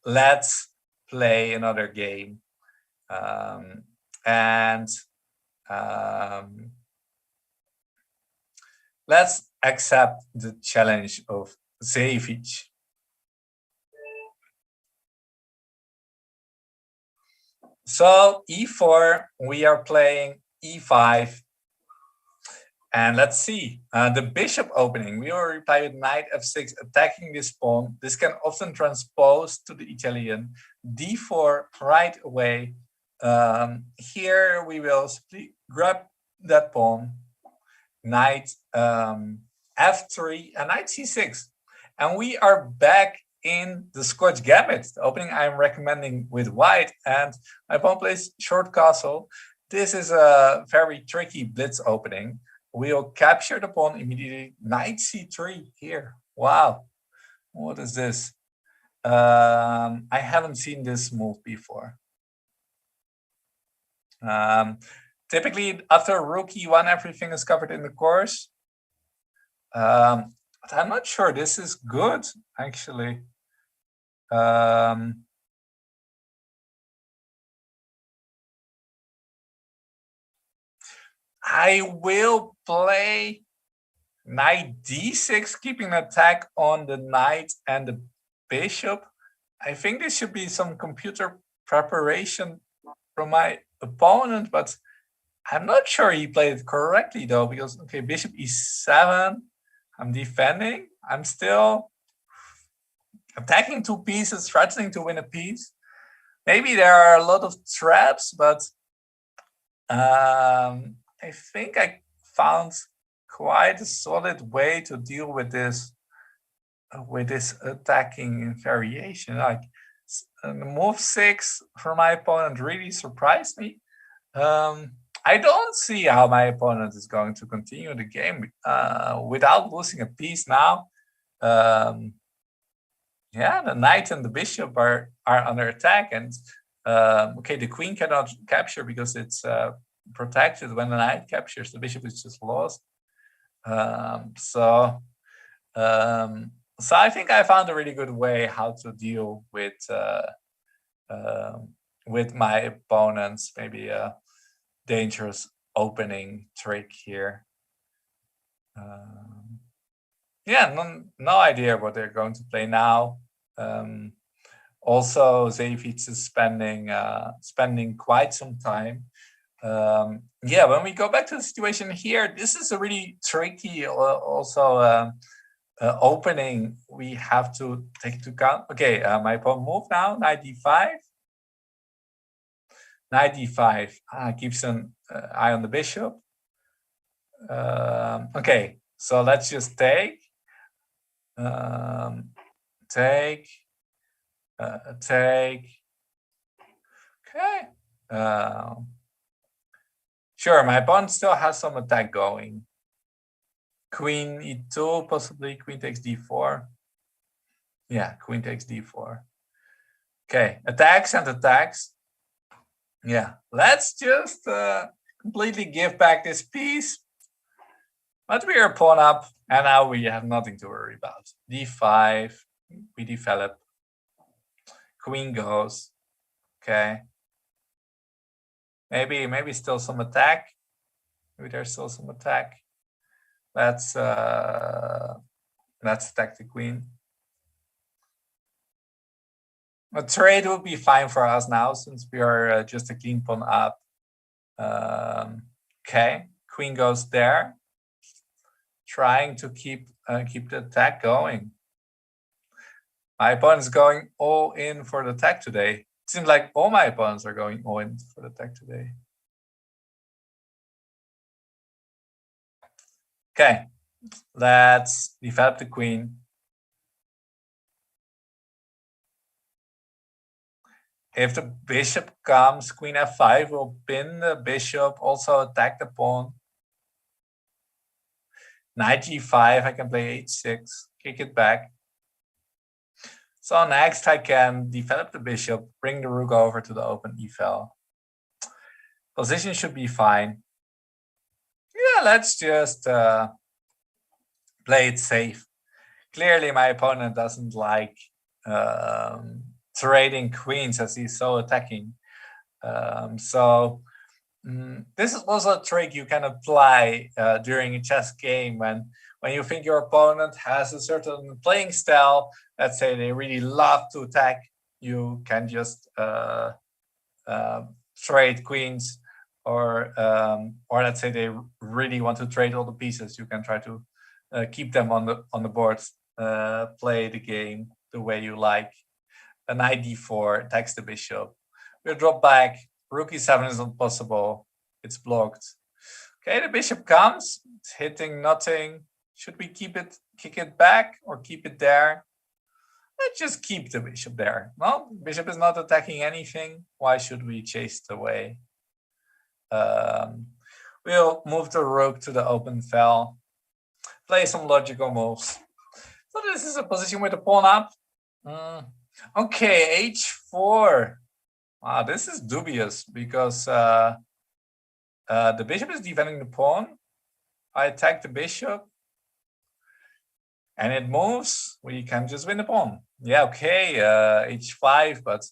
Let's play another game. Let's accept the challenge of Zevic. So e4, we are playing e5. And let's see, the bishop opening. We already played knight f6, attacking this pawn. This can often transpose to the Italian. d4 right away. Here we will simply grab that pawn. Knight f3 and knight c6. And we are back in the Scotch Gambit, the opening I'm recommending with white. And my pawn plays short castle. This is a very tricky blitz opening. We'll capture the pawn immediately. Knight c3 here. Wow. What is this? I haven't seen this move before. Typically, after rook e1, everything is covered in the course. But I'm not sure this is good, actually. I will play knight d6, keeping an attack on the knight and the bishop. I think this should be some computer preparation from my opponent, but I'm not sure he played it correctly though, because okay, bishop e7, I'm defending. I'm still attacking two pieces, threatening to win a piece. Maybe there are a lot of traps, but I think I found quite a solid way to deal with this attacking variation. Like move 6 from my opponent really surprised me. I don't see how my opponent is going to continue the game without losing a piece now. Yeah, the knight and the bishop are under attack, and okay, the queen cannot capture because it's protected. When the knight captures, the bishop is just lost. So I think I found a really good way how to deal with my opponents. Maybe a dangerous opening trick here. Yeah, no idea what they're going to play now. Also, Zevic is spending quite some time. Yeah, when we go back to the situation here, this is a really tricky opening we have to take into account. Okay, my pawn move now, knight d5. Knight d5 keeps an eye on the bishop. Okay, so let's just take. Take. Okay. Sure, my pawn still has some attack going. Queen e2, possibly queen takes d4. Yeah, queen takes d4. Okay, attacks and attacks. Yeah, let's just completely give back this piece. But we are pawn up, and now we have nothing to worry about. d5, we develop. Queen goes. Okay. Maybe still some attack. Maybe there's still some attack. Let's attack the queen. A trade would be fine for us now, since we are just a clean pawn up. Okay, queen goes there, trying to keep the attack going. My opponent is going all in for the attack today. It seems like all my opponents are going all in for the attack today. Okay, let's develop the queen. If the bishop comes, queen f5 will pin the bishop, also attack the pawn. Knight g5, I can play h6, kick it back. So next I can develop the bishop, bring the rook over to the open e-file. Position should be fine. Yeah, let's just play it safe. Clearly my opponent doesn't like trading queens as he's so attacking. This is also a trick you can apply during a chess game when you think your opponent has a certain playing style. Let's say they really love to attack. You can just trade queens, or let's say they really want to trade all the pieces. You can try to keep them on the board. Play the game the way you like. A knight d4 attacks the bishop. We'll drop back. Rook e7 is not possible. It's blocked. Okay, the bishop comes. It's hitting nothing. Should we kick it back, or keep it there? Let's just keep the bishop there. Well, bishop is not attacking anything. Why should we chase it away? We'll move the rook to the open file. Play some logical moves. So this is a position with the pawn up. Okay, h4. Wow, this is dubious because the bishop is defending the pawn. I attack the bishop and it moves. We can just win the pawn. Yeah, okay, h5, but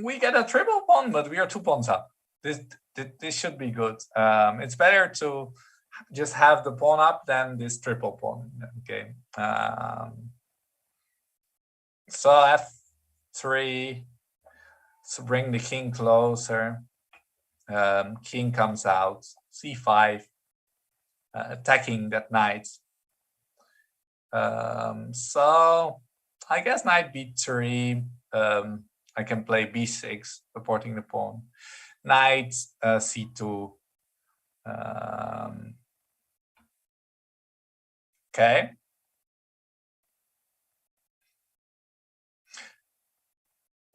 we get a triple pawn, but we are 2 pawns up. This should be good. It's better to just have the pawn up than this triple pawn in the game. So f3 to bring the king closer. King comes out. c5, attacking that knight. So I guess knight b3. I can play b6, supporting the pawn. Knight c2. Okay.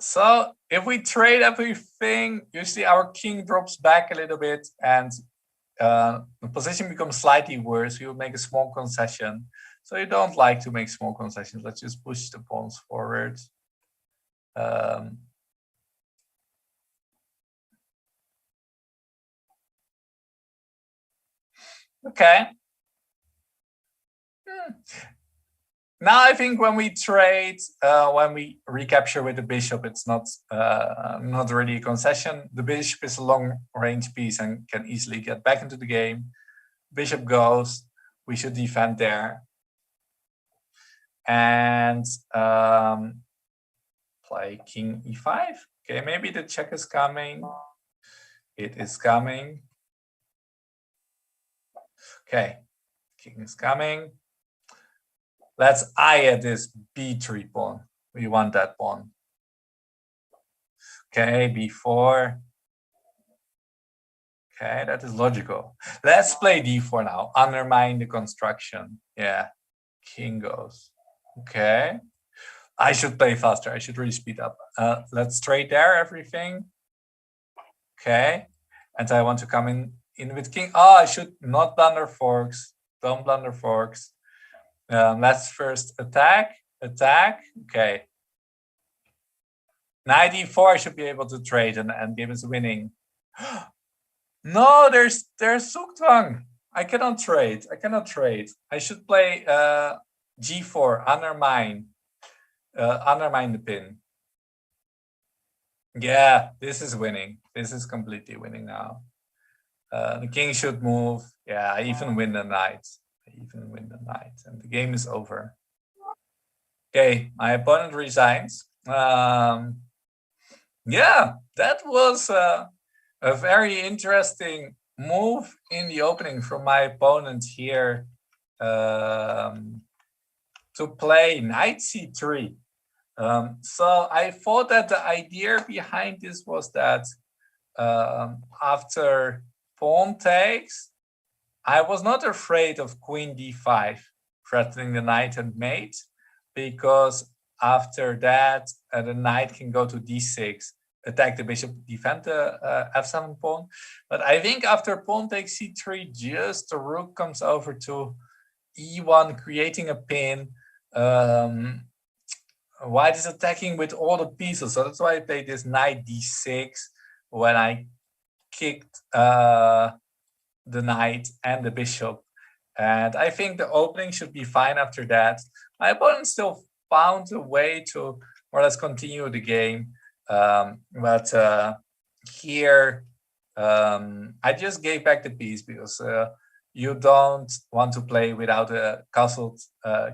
So if we trade everything, you see our king drops back a little bit and the position becomes slightly worse. We will make a small concession. So you don't like to make small concessions. Let's just push the pawns forward. Okay. Now I think when we trade, when we recapture with the bishop, it's not really a concession. The bishop is a long-range piece and can easily get back into the game. Bishop goes. We should defend there. And play king e5. Okay, maybe the check is coming. It is coming. Okay, king is coming. Let's eye at this b3 pawn. We want that pawn. Okay, b4. Okay, that is logical. Let's play d4 now. Undermine the construction. Yeah, king goes. Okay. I should play faster. I should really speed up. Let's trade there everything. Okay. And I want to come in with king. Oh, I should not blunder forks. Don't blunder forks. Let's first attack. Okay. Knight e4, I should be able to trade and give us winning. No, there's Zugzwang. I cannot trade. I should play g4, undermine the pin. Yeah, this is winning. This is completely winning now. The king should move. Yeah, I even win the knight. And the game is over. Okay, my opponent resigns. Yeah, that was a very interesting move in the opening from my opponent here to play knight c3. So I thought that the idea behind this was that after pawn takes, I was not afraid of queen d5 threatening the knight and mate, because after that the knight can go to d6 attack the bishop, defend the f7 pawn. But I think after pawn takes c3, just the rook comes over to e1, creating a pin. White is attacking with all the pieces, so that's why I played this knight d6 when I kicked the knight and the bishop. And I think the opening should be fine after that. My opponent still found a way to more or less continue the game. But here, I just gave back the piece because you don't want to play without a castled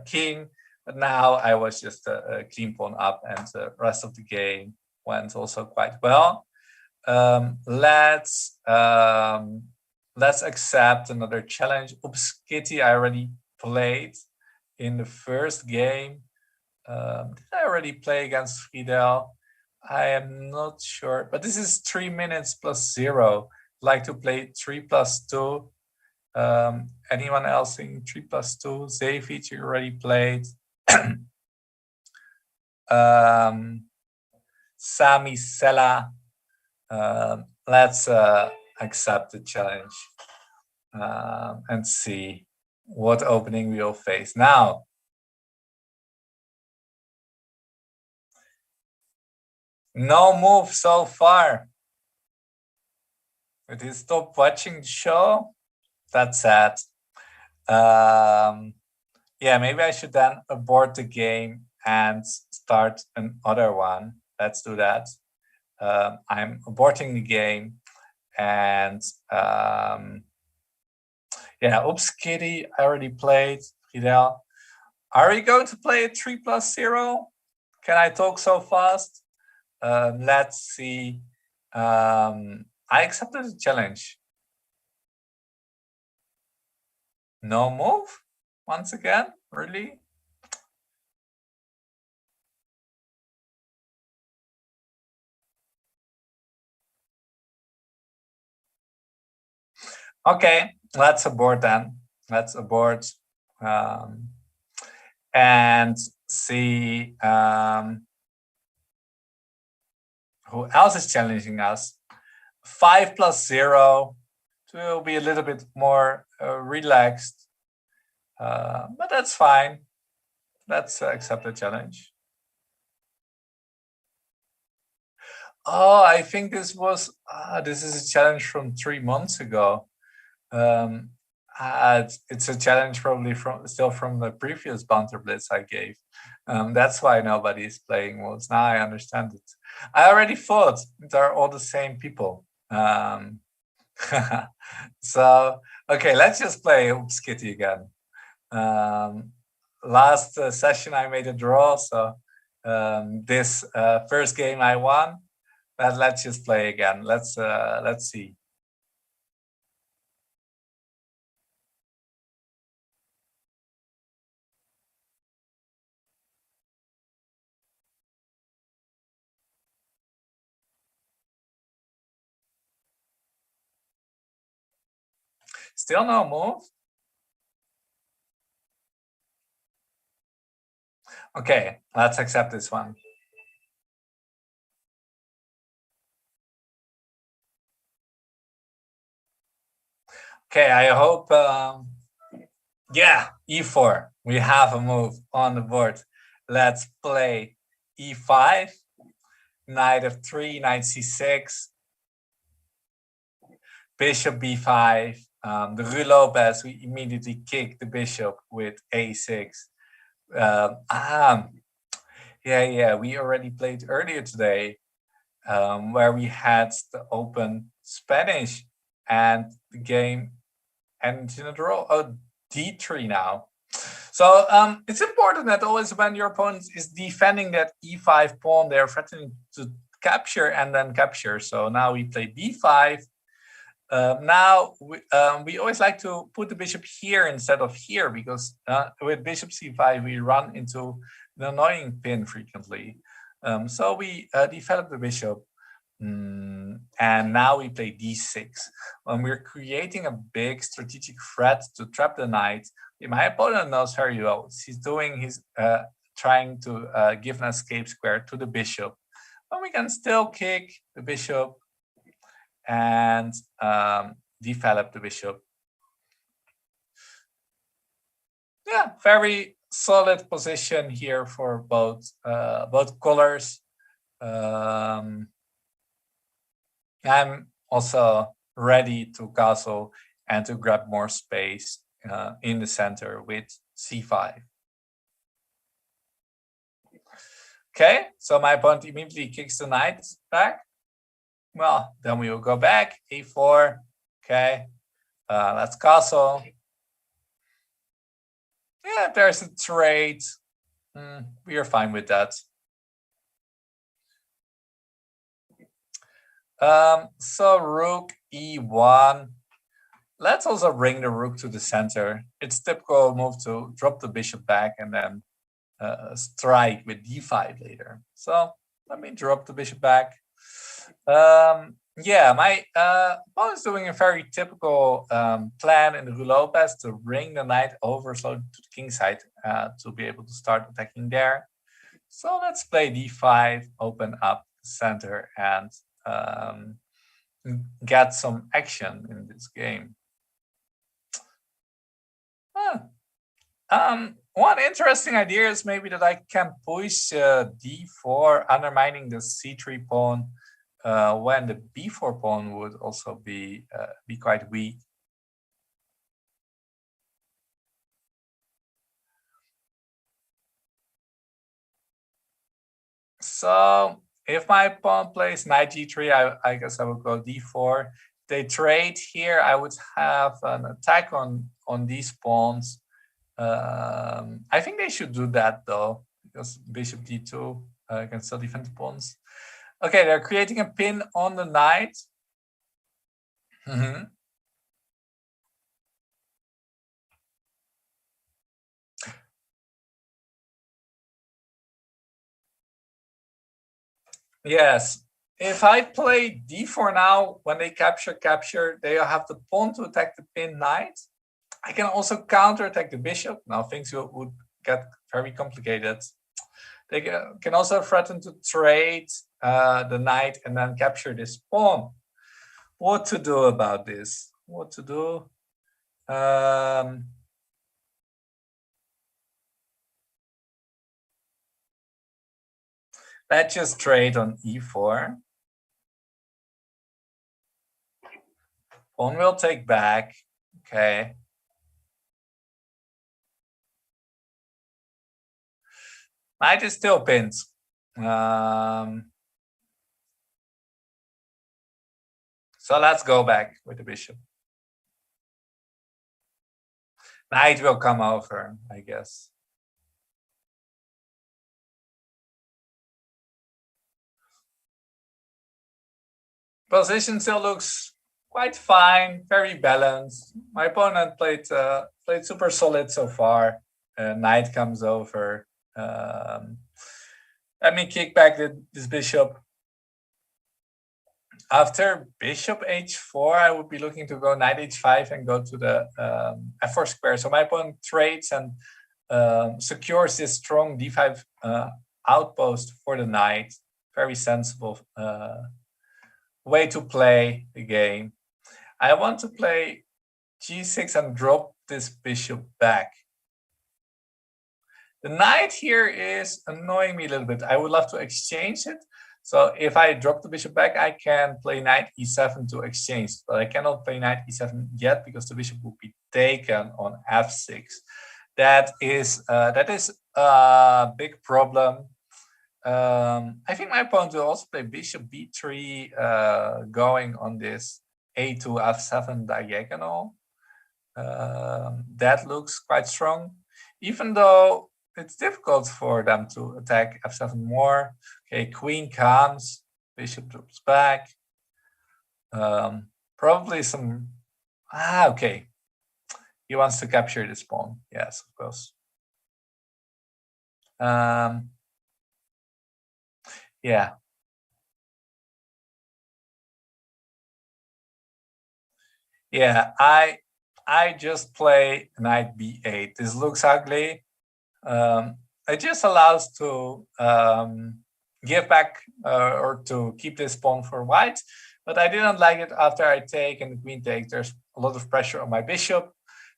king. But now I was just a clean pawn up, and the rest of the game went also quite well. Let's accept another challenge. Oops, Kitty, I already played in the first game. Did I already play against Friedel? I am not sure, but this is 3 minutes plus 0. I'd like to play 3 plus 2. Anyone else in 3 plus 2? Zevich, you already played. Sami Sela. Let's accept the challenge and see what opening we'll face now. No move so far. Did he stop watching the show? That's sad. Yeah, maybe I should then abort the game and start another one. Let's do that. I'm aborting the game, and yeah, oops, Kitty, I already played. Fidel, are we going to play a 3 plus 0? Can I talk so fast? Let's see. I accepted the challenge. No move? Once again? Really? Okay, let's abort then. Let's abort and see who else is challenging us. 5 plus 0 will be a little bit more relaxed, but that's fine. Let's accept the challenge. Oh, I think this is a challenge from 3 months ago. It's a challenge probably still from the previous Banter Blitz I gave. That's why nobody is playing Wolves. Now I understand it. I already thought they're all the same people. So, okay, let's just play Oops Kitty again. Last session I made a draw, so this first game I won. But let's just play again. Let's see. Still no move? Okay, let's accept this one. Okay, I hope, yeah, e4. We have a move on the board. Let's play e5, knight f3, knight c6, bishop b5. The Rue Lopez, we immediately kick the bishop with a6. Yeah, we already played earlier today, where we had the open Spanish, and the game ended in a draw. Oh, d3 now. So it's important that always when your opponent is defending that e5 pawn, they're threatening to capture and then capture. So now we play b5. Now we always like to put the bishop here instead of here, because with bishop c5 we run into an annoying pin frequently. So we develop the bishop, and now we play d6. When we're creating a big strategic threat to trap the knight, my opponent knows very well. He's doing his trying to give an escape square to the bishop. but we can still kick the bishop and develop the bishop. Yeah, very solid position here for both colors. I'm also ready to castle and to grab more space in the center with c5. Okay, so my opponent immediately kicks the knight back. Well, then we will go back, a4. Okay, let's castle. Yeah, there's a trade. We are fine with that. So rook e1. Let's also bring the rook to the center. It's typical move to drop the bishop back and then strike with d5 later. So let me drop the bishop back. Yeah, my opponent's doing a very typical plan in the Rue Lopez to bring the knight over so to the king side to be able to start attacking there. So let's play d5, open up the center, and get some action in this game. One interesting idea is maybe that I can push d4, undermining the c3 pawn, when the b4 pawn would also be quite weak. So if my pawn plays knight g3, I guess I would go d4. If they trade here, I would have an attack on these pawns. I think they should do that though, because bishop d2 can still defend the pawns. Okay, they're creating a pin on the knight. Yes. If I play d4 now, when they capture, they have the pawn to attack the pin knight. I can also counterattack the bishop. Now things would get very complicated. They can also threaten to trade the knight and then capture this pawn. What to do about this? What to do? Let's just trade on e4. Pawn will take back. Okay. Knight is still pinned. So let's go back with the bishop. Knight will come over, I guess. Position still looks quite fine, very balanced. My opponent played super solid so far. Knight comes over. Let me kick back this bishop. After bishop h4, I would be looking to go knight h5 and go to the f4 square. So my opponent trades and secures this strong d5 outpost for the knight. Very sensible way to play the game. I want to play g6 and drop this bishop back. The knight here is annoying me a little bit. I would love to exchange it. So if I drop the bishop back, I can play knight e7 to exchange, but I cannot play knight e7 yet because the bishop will be taken on f6. That is a big problem. I think my opponent will also play bishop b3, going on this a2 f7 diagonal. That looks quite strong, even though it's difficult for them to attack f7 more. Okay, queen comes, bishop drops back. Probably some. Okay. He wants to capture this pawn. Yes, of course. Yeah. Yeah, I just play knight b8. This looks ugly. It just allows to give back or to keep this pawn for white, but I didn't like it after I take and the queen takes. There's a lot of pressure on my bishop.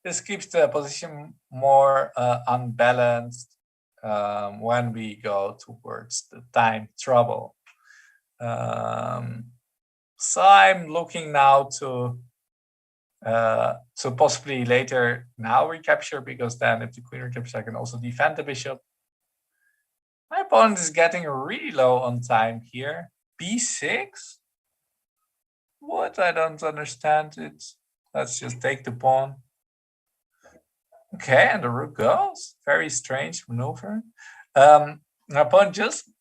This keeps the position more unbalanced when we go towards the time trouble. So I'm looking now to possibly later now recapture, because then if the queen recaptures, I can also defend the bishop. My opponent is getting really low on time here. B6? What? I don't understand it. Let's just take the pawn. Okay, and the rook goes. Very strange maneuver. My opponent just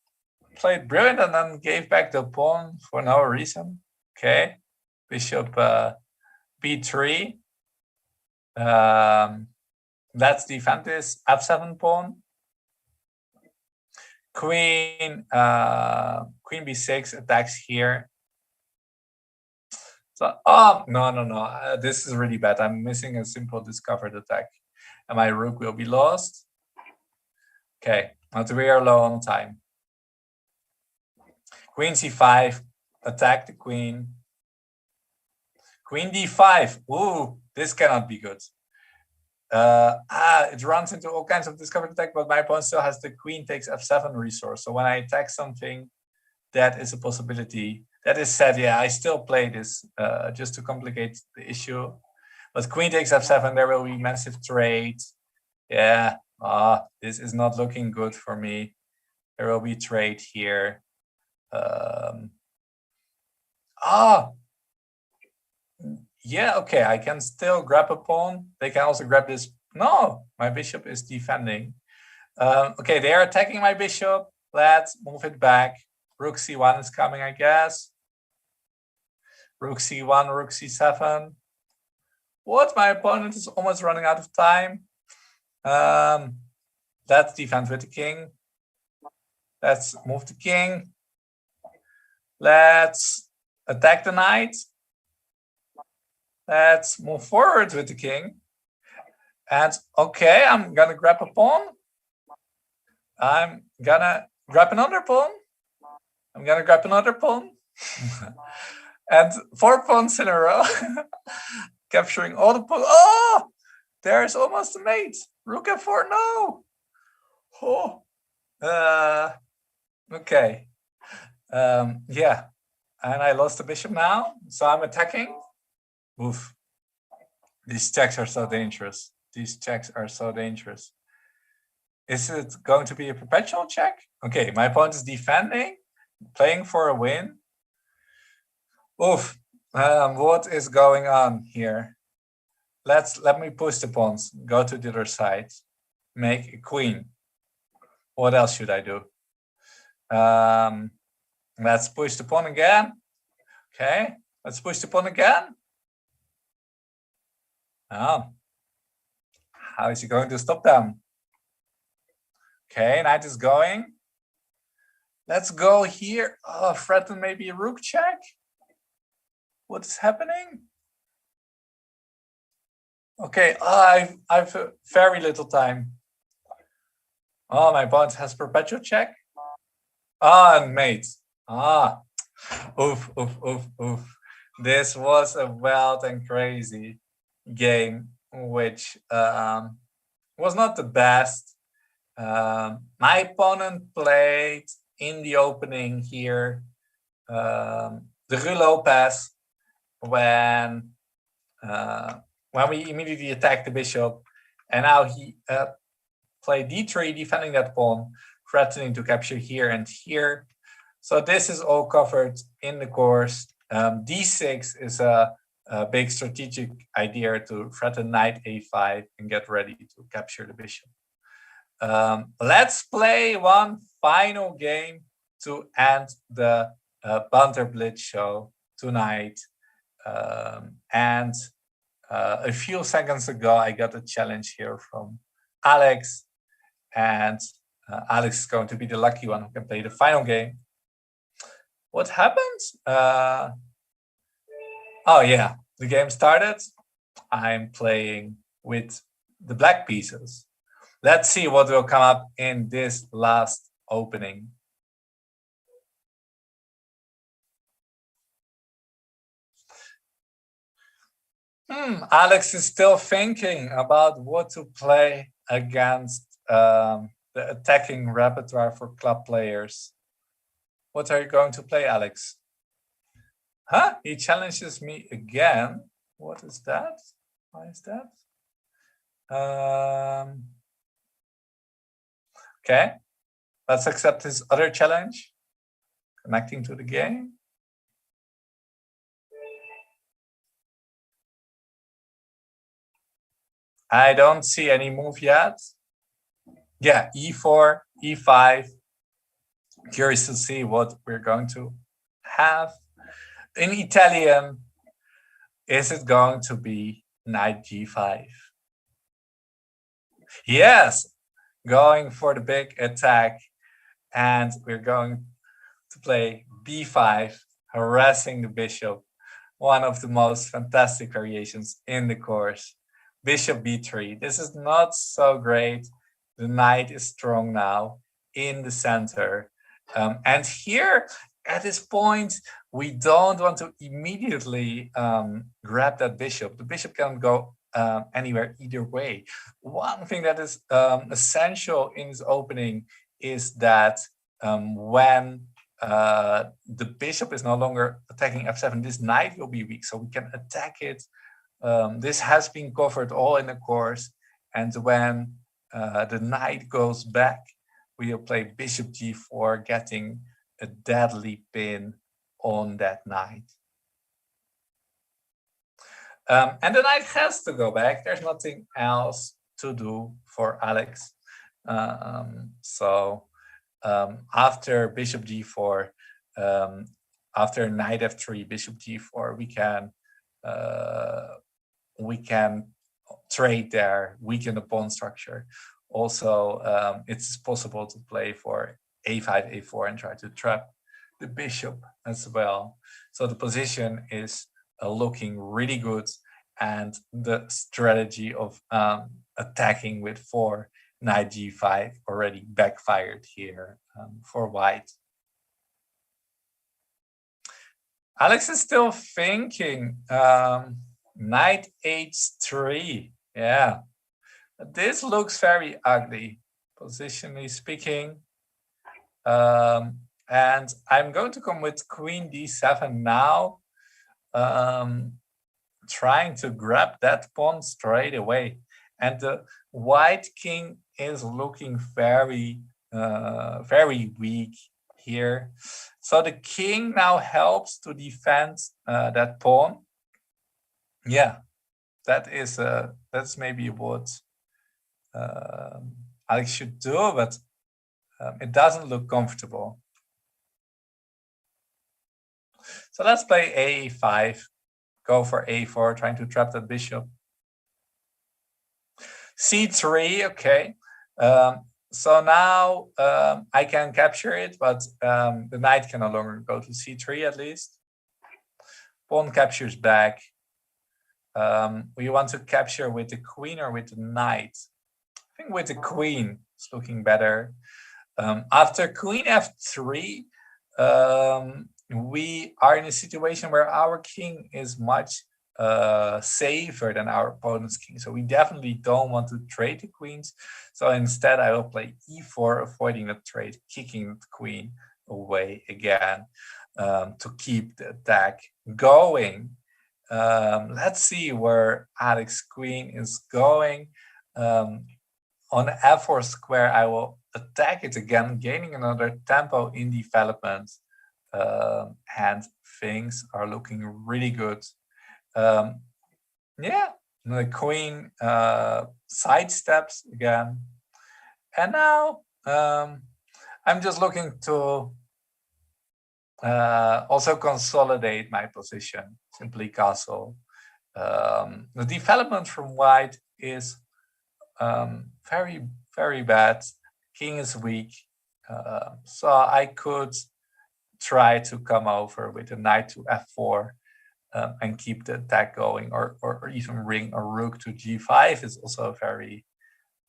played brilliant and then gave back the pawn for no reason. Okay, bishop b3. Let's defend this f7 pawn. Queen queen b6 attacks here. So, oh, no. This is really bad. I'm missing a simple discovered attack. And my rook will be lost. Okay, but we are low on time. Queen c5, attack the queen. Queen d5. Ooh, this cannot be good. It runs into all kinds of discovered attack, but my opponent still has the queen takes f7 resource. So when I attack something, that is a possibility. That is said, yeah, I still play this just to complicate the issue. But queen takes f7, there will be massive trade. Yeah, this is not looking good for me. There will be trade here. Yeah, okay, I can still grab a pawn. They can also grab this. No, my bishop is defending. Okay, they are attacking my bishop. Let's move it back. Rook c1 is coming, I guess. Rook c1, rook c7. What? My opponent is almost running out of time. Let's defend with the king. Let's move the king. Let's attack the knight. Let's move forward with the king. And okay, I'm gonna grab a pawn. I'm gonna grab another pawn. I'm gonna grab another pawn. And 4 pawns in a row. Capturing all the pawns. Oh! There's almost a mate. Rook f4, no! Oh. Okay. Yeah. And I lost the bishop now. So I'm attacking. Oof. These checks are so dangerous. These checks are so dangerous. Is it going to be a perpetual check? Okay, my opponent is defending, playing for a win. Oof. What is going on here? Let me push the pawns. Go to the other side. Make a queen. What else should I do? Let's push the pawn again. Okay, let's push the pawn again. Oh. How is he going to stop them? Okay, knight is going. Let's go here. Oh, threaten maybe a rook check. What is happening? Okay, I've very little time. Oh, my opponent has perpetual check. And mate. Oof. This was a wild and crazy game, which was not the best. My opponent played in the opening here the rouleau pass when we immediately attacked the bishop, and now he played d3, defending that pawn, threatening to capture here and here. So this is all covered in the course. d6 is a big strategic idea to threaten knight a5 and get ready to capture the bishop. Let's play one final game to end the Banter Blitz show tonight. And a few seconds ago, I got a challenge here from Alex, and Alex is going to be the lucky one who can play the final game. What happened? Oh yeah, the game started. I'm playing with the black pieces. Let's see what will come up in this last opening. Alex is still thinking about what to play against the attacking repertoire for club players. What are you going to play, Alex? Huh? He challenges me again. What is that? Why is that? Okay, let's accept his other challenge. Connecting to the game. I don't see any move yet. Yeah, e4, e5. Curious to see what we're going to have. In Italian, is it going to be knight g5? Yes, going for the big attack. And we're going to play b5, harassing the bishop. One of the most fantastic variations in the course. Bishop b3. This is not so great. The knight is strong now in the center. And here, at this point, we don't want to immediately grab that bishop. The bishop can go anywhere either way. One thing that is essential in this opening is that when the bishop is no longer attacking f7, this knight will be weak, so we can attack it. This has been covered all in the course, and when the knight goes back, we'll play bishop g4, getting a deadly pin on that knight. And the knight has to go back. There's nothing else to do for Alex. After bishop g4, after knight f3, bishop g4, we can trade there, weaken the pawn structure. Also, it's possible to play for a5, a4, and try to trap the bishop as well. So the position is looking really good, and the strategy of attacking with 4 knight g5 already backfired here for white. Alex is still thinking. Knight h3. Yeah, this looks very ugly, positionally speaking. And I'm going to come with queen d7 now, trying to grab that pawn straight away. And the white king is looking very, very weak here. So the king now helps to defend that pawn. Yeah, that's maybe what Alex should do, but it doesn't look comfortable. So let's play a5, go for a4, trying to trap that bishop. c3, okay. So now I can capture it, but the knight can no longer go to c3 at least. Pawn captures back. We want to capture with the queen or with the knight. I think with the queen it's looking better. After queen f3, we are in a situation where our king is much safer than our opponent's king. So we definitely don't want to trade the queens. So instead I will play e4, avoiding the trade, kicking the queen away again to keep the attack going. Let's see where Alex's queen is going. On f4 square, I will attack it again, gaining another tempo in development. And things are looking really good. Yeah, the queen sidesteps again. And now I'm just looking to also consolidate my position, simply castle. The development from white is very, very bad. King is weak. So I could try to come over with a knight to f4 and keep the attack going, or even ring a rook to g5 is also a very,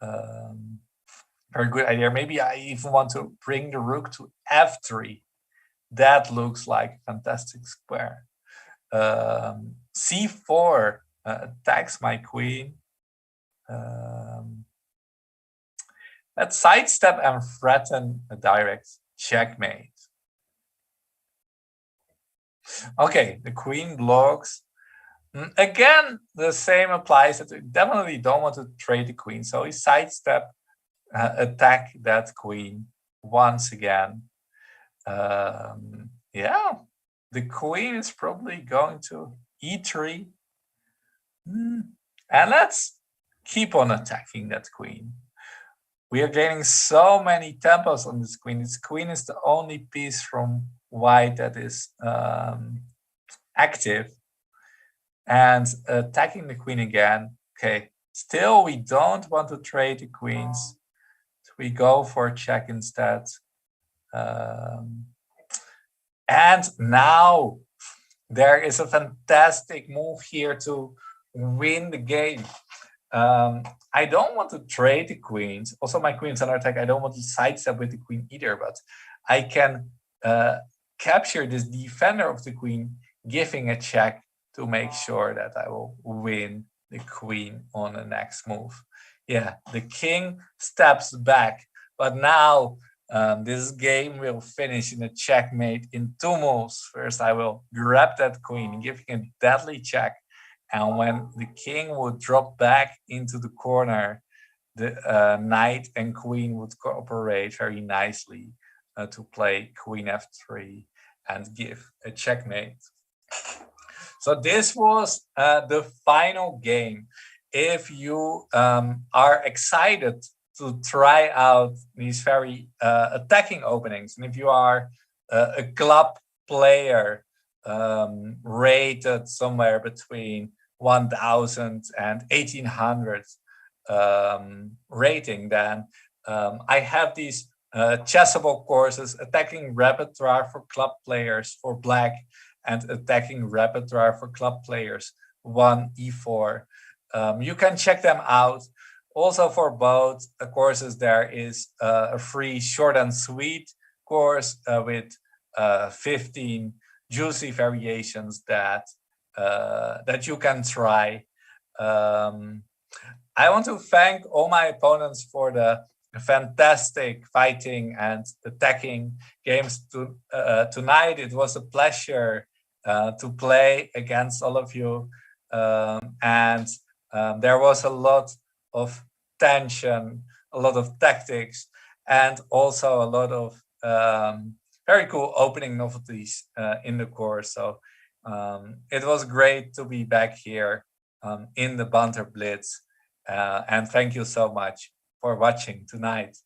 very good idea. Maybe I even want to bring the rook to f3. That looks like a fantastic square. C4 attacks my queen. Let's sidestep and threaten a direct checkmate. Okay, the queen blocks. Again, the same applies that we definitely don't want to trade the queen. So we sidestep, attack that queen once again. Yeah, the queen is probably going to e3. And let's keep on attacking that queen. We are gaining so many tempos on this queen. This queen is the only piece from white that is active. And attacking the queen again. Okay, still we don't want to trade the queens. So we go for a check instead. And now there is a fantastic move here to win the game. I don't want to trade the queens. Also, my queen's under attack. I don't want to sidestep with the queen either, but I can capture this defender of the queen, giving a check to make sure that I will win the queen on the next move. Yeah, the king steps back, but now this game will finish in a checkmate in 2 moves. First, I will grab that queen, giving a deadly check. And when the king would drop back into the corner, the knight and queen would cooperate very nicely to play queen f3 and give a checkmate. So this was the final game. If you are excited to try out these very attacking openings, and if you are a club player rated somewhere between 1000 and 1800 rating, then I have these chessable courses, attacking repertoire for club players for black and attacking repertoire for club players 1e4. You can check them out. Also for both courses, there is a free short and sweet course with 15 juicy variations that you can try. I want to thank all my opponents for the fantastic fighting and attacking games tonight. It was a pleasure to play against all of you. And there was a lot of tension, a lot of tactics, and also a lot of very cool opening novelties in the course. So it was great to be back here in the Banter Blitz. And thank you so much for watching tonight.